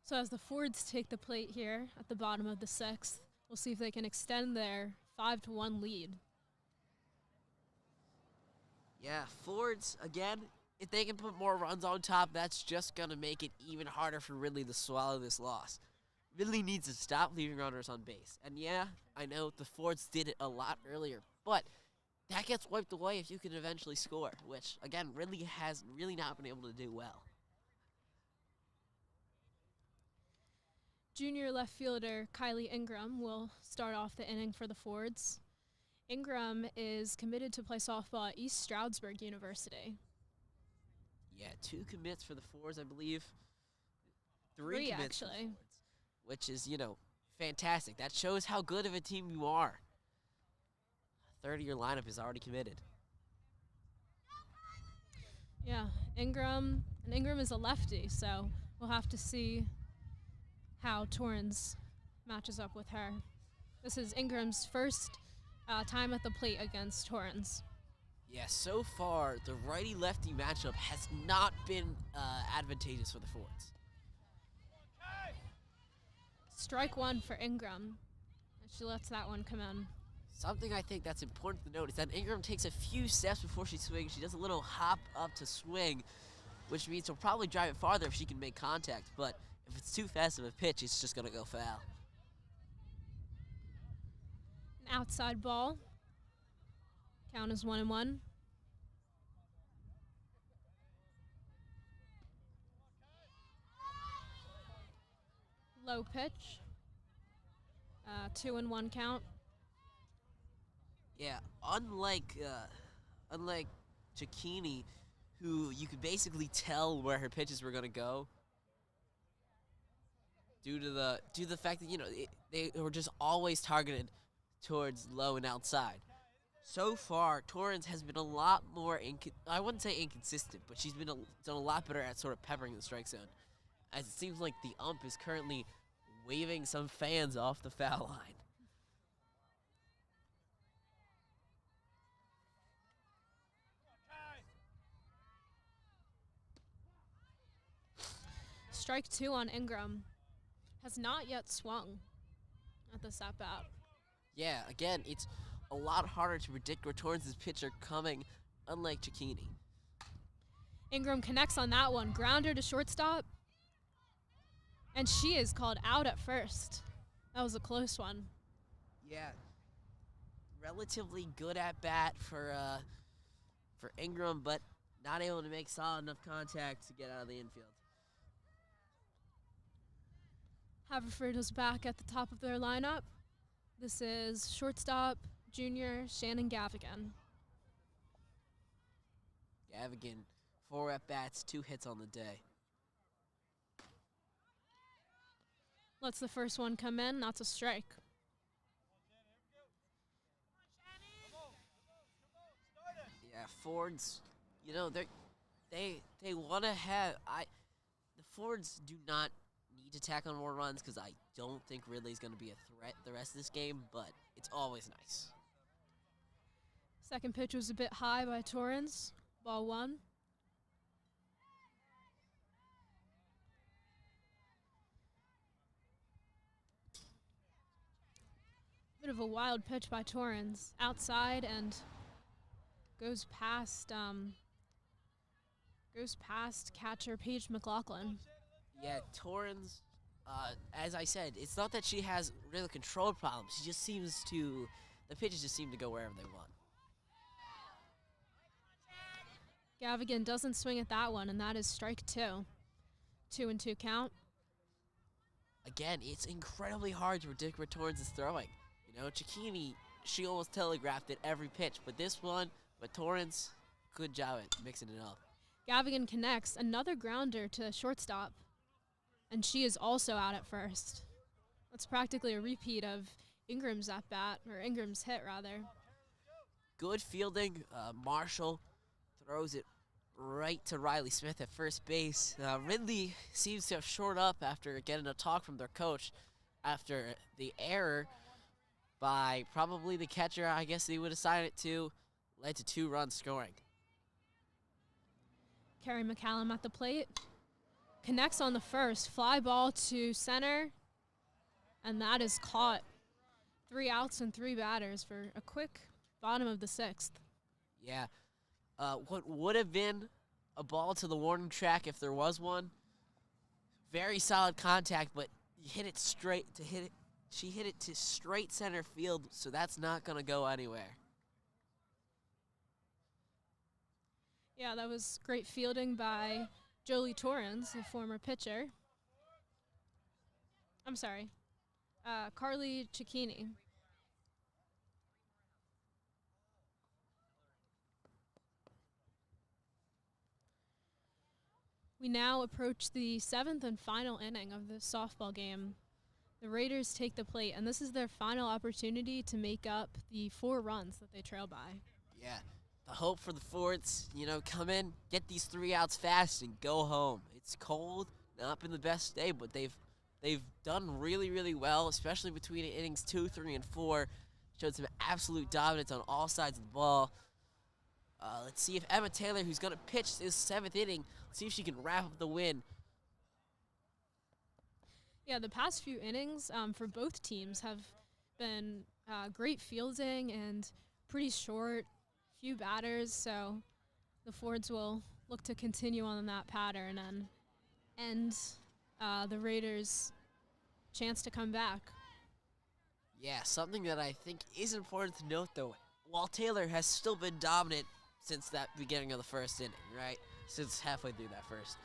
So as the Fords take the plate here at the bottom of the 6th, we'll see if they can extend their 5-1 lead. Yeah, Fords, again, if they can put more runs on top, that's just going to make it even harder for Ridley to swallow this loss. Ridley needs to stop leaving runners on base. And yeah, I know the Fords did it a lot earlier, but that gets wiped away if you can eventually score, which, again, Ridley has really not been able to do well. Junior left fielder Kylie Ingram will start off the inning for the Fords. Ingram is committed to play softball at East Stroudsburg University. Yeah, 2 commits for the Fords, I believe. 3 Three, commits for the actually. Fords, which is, fantastic. That shows how good of a team you are. Third of your lineup is already committed. Yeah, Ingram is a lefty, so we'll have to see how Torrens matches up with her. This is Ingram's first time at the plate against Torrens. Yeah, so far, the righty-lefty matchup has not been advantageous for the Fords. Strike 1 for Ingram. And she lets that one come in. Something I think that's important to note is that Ingram takes a few steps before she swings. She does a little hop up to swing, which means she'll probably drive it farther if she can make contact. But if it's too fast of a pitch, it's just going to go foul. An outside ball. Count is 1-1. Low pitch. 2-1 count. Yeah, unlike Cicchini, who you could basically tell where her pitches were going to go due to the fact that they were just always targeted towards low and outside. So far, Torrens has been a lot more I wouldn't say inconsistent, but she's been done a lot better at sort of peppering the strike zone, as it seems like the ump is currently waving some fans off the foul line. Strike 2 on Ingram. Has not yet swung at this at-bat. Yeah, again, it's a lot harder to predict where Torrens' pitch are coming, unlike Cicchini. Ingram connects on that one. Grounder to shortstop. And she is called out at first. That was a close one. Yeah, relatively good at bat for Ingram, but not able to make solid enough contact to get out of the infield. Haverford is back at the top of their lineup. This is shortstop, junior Shannon Gavigan. Gavigan, 4 at-bats, 2 hits on the day. Lets the first one come in. That's a strike. Yeah, Fords, they want to have the Fords do not need to tack on more runs because I don't think Ridley's going to be a threat the rest of this game, but it's always nice. Second pitch was a bit high by Torrens. Ball 1. Bit of a wild pitch by Torrens. Outside and goes past catcher Paige Mclaughlin. Yeah, Torrens, as I said, it's not that she has really control problems. She just the pitches just seem to go wherever they want. Gavigan doesn't swing at that one, and that is strike 2. 2-2 count. Again, it's incredibly hard to predict where Torrens is throwing. Cicchini, she almost telegraphed it every pitch, but this one, Torrens, good job at mixing it up. Gavigan connects. Another grounder to shortstop. And she is also out at first. That's practically a repeat of Ingram's at-bat, or Ingram's hit, rather. Good fielding. Marshall throws it right to Riley Smith at first base. Ridley seems to have shored up after getting a talk from their coach after the error by probably the catcher, I guess he would assign it to, led to 2 runs scoring. Carrie Mccallum at the plate. Connects on the first. Fly ball to center. And that is caught. 3 outs and 3 batters for a quick bottom of the 6th. Yeah. What would have been a ball to the warning track if there was one. Very solid contact, but you hit it straight to hit it. She hit it to straight center field, so that's not going to go anywhere. Yeah, that was great fielding by Jolie Torrens, the former pitcher. I'm sorry, Carly Cicchini. We now approach the 7th and final inning of the softball game. The Raiders take the plate, and this is their final opportunity to make up the 4 runs that they trail by. Yeah, the hope for the Fords, come in, get these 3 outs fast, and go home. It's cold, not been the best day, but they've done really, really well, especially between innings 2, 3, and 4. Showed some absolute dominance on all sides of the ball. Let's see if Emma Taylor, who's going to pitch this 7th inning, let's see if she can wrap up the win. Yeah, the past few innings for both teams have been great fielding and pretty short, few batters, so the Fords will look to continue on that pattern and end the Raiders' chance to come back. Yeah, something that I think is important to note, though, while Taylor has still been dominant since that beginning of the 1st inning, right? Since halfway through that first.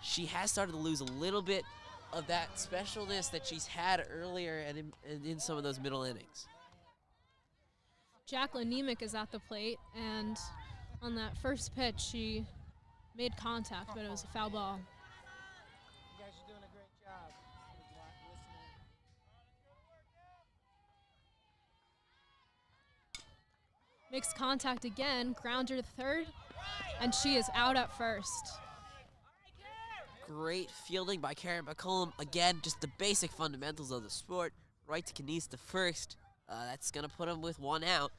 She has started to lose a little bit of that specialness that she's had earlier and in some of those middle innings. Jacqueline Nemec is at the plate, and on that first pitch, she made contact, but it was a foul ball. You guys are doing a great job. Listening. Makes contact again, grounder to third, and she is out at first. Great fielding by Carrie Mccallum. Again, just the basic fundamentals of the sport. Right to Kanice to first. That's going to put them with 1 out.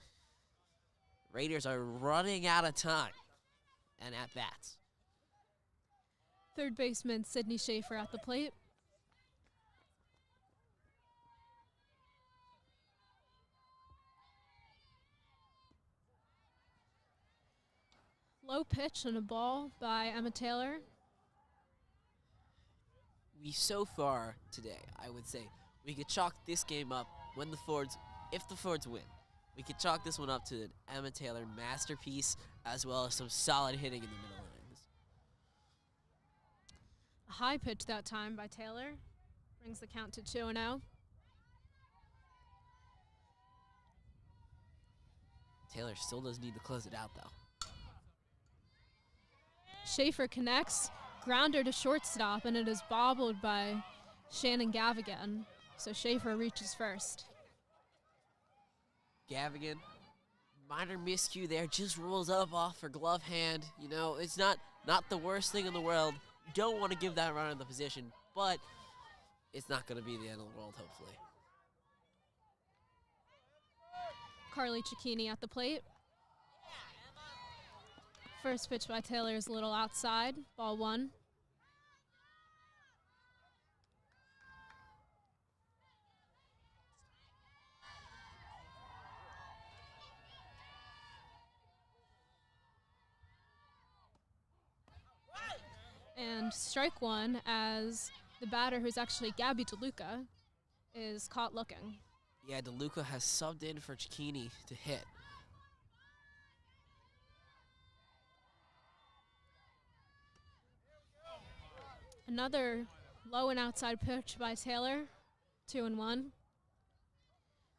Raiders are running out of time and at bats. Third baseman Sydney Schaefer at the plate. Low pitch and a ball by Emma Taylor. So far today, I would say, we could chalk this game up if the Fords win. We could chalk this one up to an Emma Taylor masterpiece, as well as some solid hitting in the middle innings. A high pitch that time by Taylor brings the count to 2-0. Taylor still does need to close it out, though. Schaefer connects, grounder to shortstop, and it is bobbled by Shannon Gavigan. So Schaefer reaches first. Gavigan, minor miscue there, just rolls up off her glove hand. It's not the worst thing in the world. You don't want to give that runner the position, but it's not going to be the end of the world, hopefully. Carly Cicchini at the plate. First pitch by Taylor is a little outside, ball 1. And strike 1 as the batter, who's actually Gabby DeLuca, is caught looking. Yeah, DeLuca has subbed in for Cicchini to hit. Another low and outside pitch by Taylor, 2-1.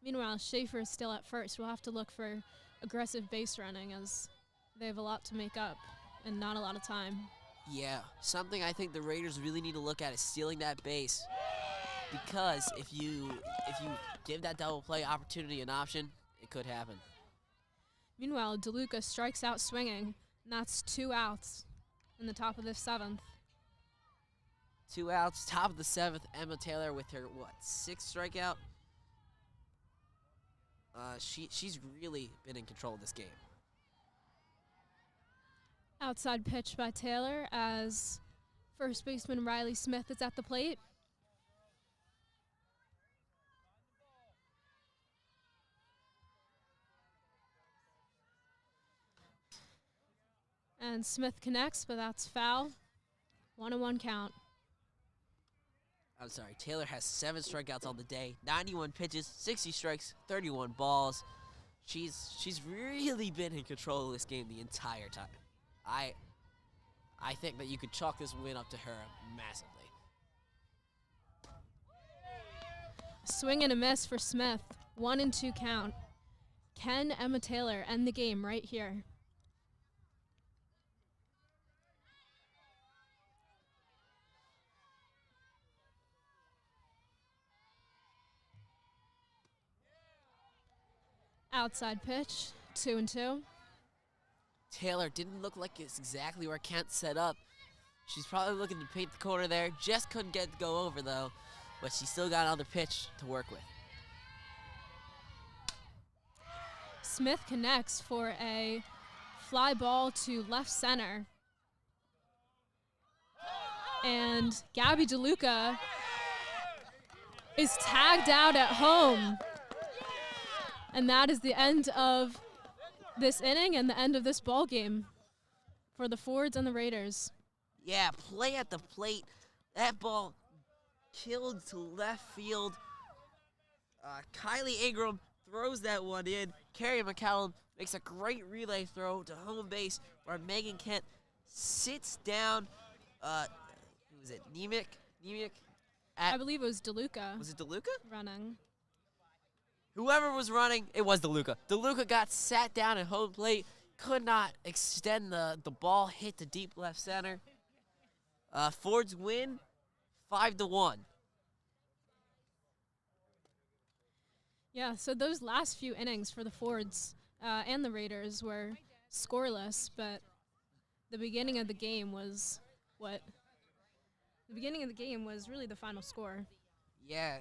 Meanwhile, Schaefer is still at first. We'll have to look for aggressive base running as they have a lot to make up and not a lot of time. Yeah, something I think the Raiders really need to look at is stealing that base, because if you give that double play opportunity an option, it could happen. Meanwhile, DeLuca strikes out swinging. And that's 2 outs in the top of the 7th. 2 outs, top of the 7th. Emma Taylor with her, 6th strikeout? She's really been in control of this game. Outside pitch by Taylor as first baseman Riley Smith is at the plate. And Smith connects, but that's foul. 1-1 count. I'm sorry, Taylor has 7 strikeouts on the day, 91 pitches, 60 strikes, 31 balls. She's really been in control of this game the entire time. I think that you could chalk this win up to her massively. Swing and a miss for Smith. 1-2 count. Can Emma Taylor end the game right here? Outside pitch, 2-2. Taylor didn't look like it's exactly where Kent set up. She's probably looking to paint the corner there. Just couldn't get to go over, though. But she still got another pitch to work with. Smith connects for a fly ball to left center. And Gabby DeLuca is tagged out at home. And that is the end of this inning and the end of this ball game for the Fords and the Raiders. Yeah, play at the plate. That ball killed to left field. Kylie Ingram throws that one in. Carrie Mccallum makes a great relay throw to home base where Megan Kent sits down. Who was it? Nemec? I believe it was DeLuca. Was it DeLuca? Running. Whoever was running, it was DeLuca. DeLuca got sat down at home plate, could not extend the ball, hit to deep left center. Fords win 5-1. Yeah, so those last few innings for the Fords and the Raiders were scoreless, but the beginning of the game was really the final score. Yeah,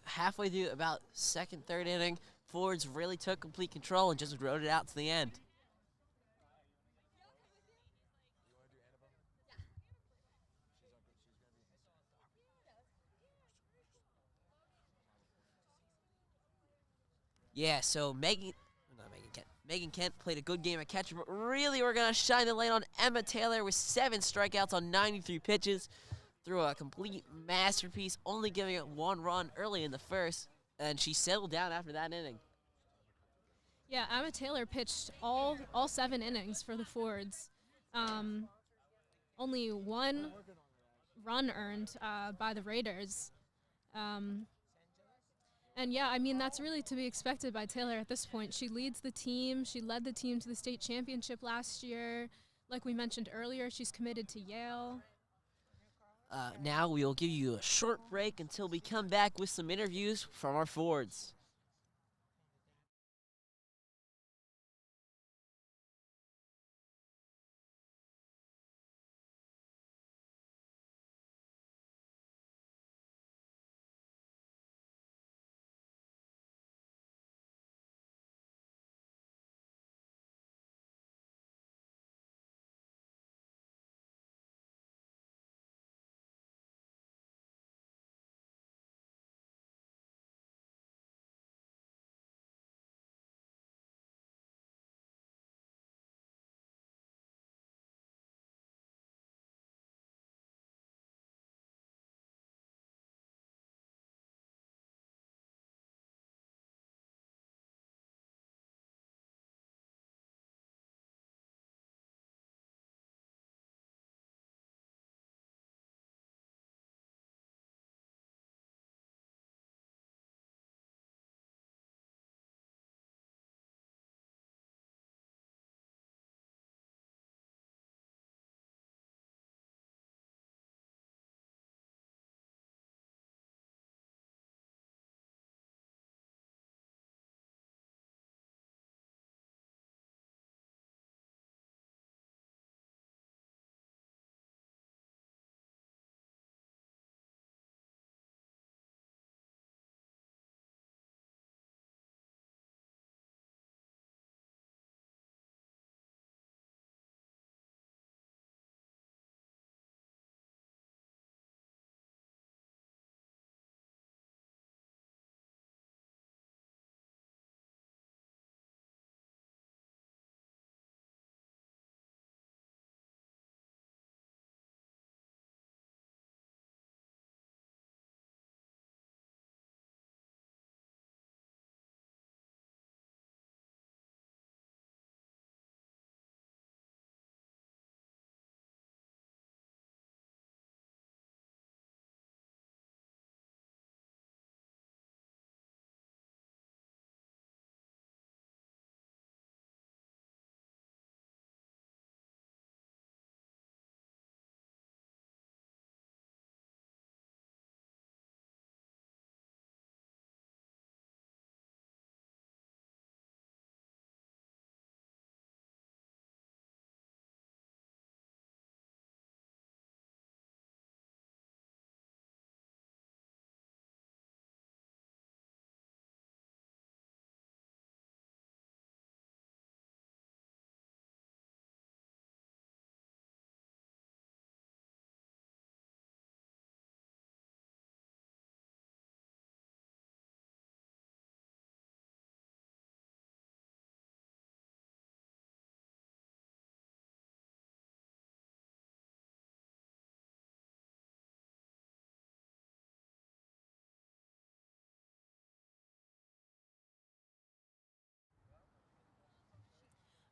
halfway through about second, third inning, Fords really took complete control and just rode it out to the end. Yeah, so Megan Kent played a good game at catcher, but really we're going to shine the light on Emma Taylor with 7 strikeouts on 93 pitches. Threw a complete masterpiece, only giving it 1 run early in the first, and she settled down after that inning. Yeah, Emma Taylor pitched all 7 innings for the Fords. Only 1 run earned by the Raiders. And yeah, I mean, that's really to be expected by Taylor at this point. She leads the team. She led the team to the state championship last year. Like we mentioned earlier, she's committed to Yale. Now we'll give you a short break until we come back with some interviews from our Fords.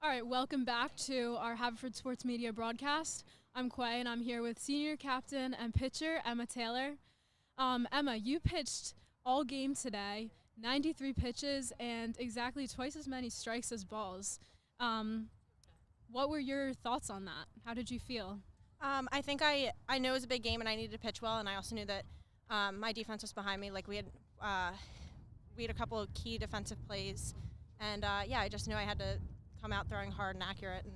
All right, welcome back to our Haverford Sports Media broadcast. I'm Quay, and I'm here with senior captain and pitcher Emma Taylor. Emma, you pitched all game today, 93 pitches, and exactly twice as many strikes as balls. What were your thoughts on that? How did you feel? I think I knew it was a big game and I needed to pitch well, and I also knew that my defense was behind me. Like we had a couple of key defensive plays, and I just knew I had to come out throwing hard and accurate, and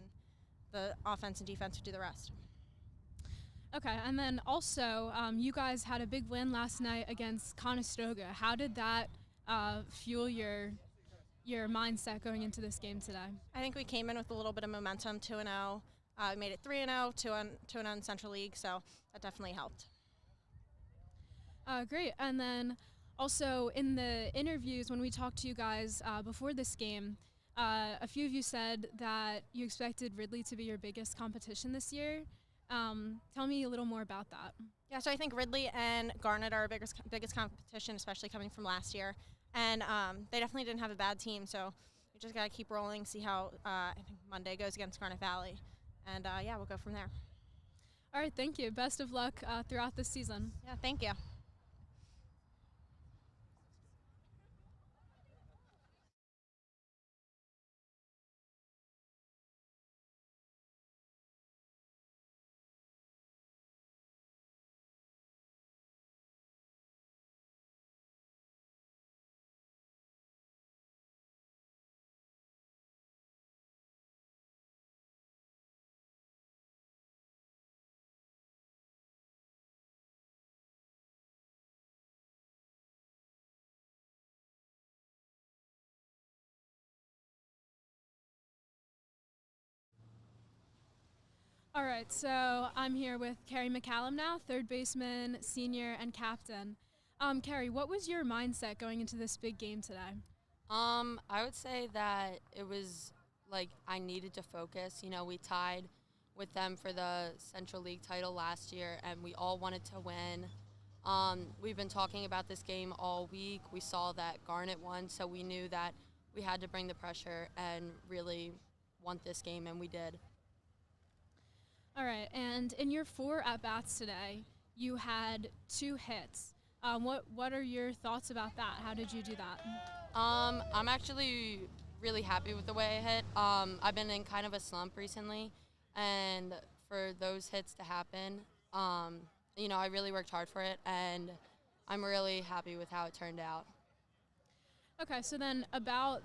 the offense and defense would do the rest. Okay, and then also you guys had a big win last night against Conestoga. How did that fuel your mindset going into this game today? I think we came in with a little bit of momentum, 2-0. We made it 3-0, 2-0 in Central League, so that definitely helped. Great. And then also in the interviews when we talked to you guys before this game, a few of you said that you expected Ridley to be your biggest competition this year. Tell me a little more about that. Yeah, so I think Ridley and Garnet are our biggest competition, especially coming from last year. And they definitely didn't have a bad team, so we just got to keep rolling, see how I think Monday goes against Garnet Valley. And, we'll go from there. All right, thank you. Best of luck throughout this season. Yeah, thank you. All right, so I'm here with Carrie Mccallum now, third baseman, senior, and captain. Carrie, what was your mindset going into this big game today? I would say that it was like I needed to focus. You know, we tied with them for the Central League title last year, and we all wanted to win. We've been talking about this game all week. We saw that Garnet won, so we knew that we had to bring the pressure and really want this game, and we did. All right, and in your 4 at-bats today, you had 2 hits. What are your thoughts about that? How did you do that? I'm actually really happy with the way I hit. I've been in kind of a slump recently, and for those hits to happen, I really worked hard for it, and I'm really happy with how it turned out. Okay, so then about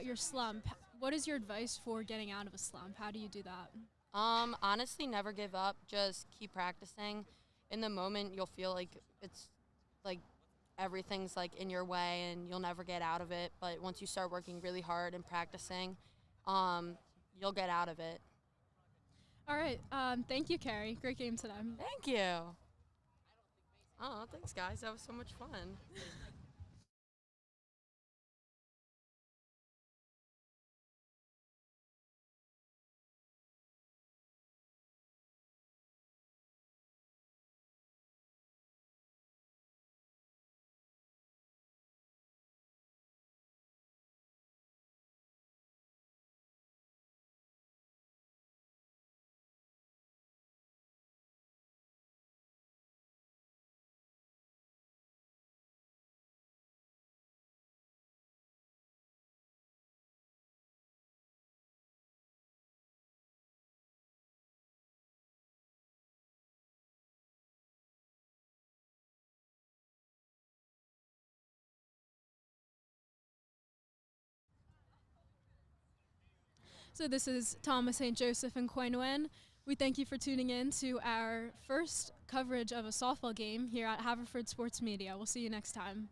your slump, what is your advice for getting out of a slump? How do you do that? Honestly, never give up. Just keep practicing. In the moment, you'll feel like it's like everything's like in your way and you'll never get out of it. But once you start working really hard and practicing, you'll get out of it. All right. Thank you, Carrie. Great game today. Thank you. Oh, thanks, guys. That was so much fun. So this is Thomas St. Joseph and Quainoan. We thank you for tuning in to our first coverage of a softball game here at Haverford Sports Media. We'll see you next time.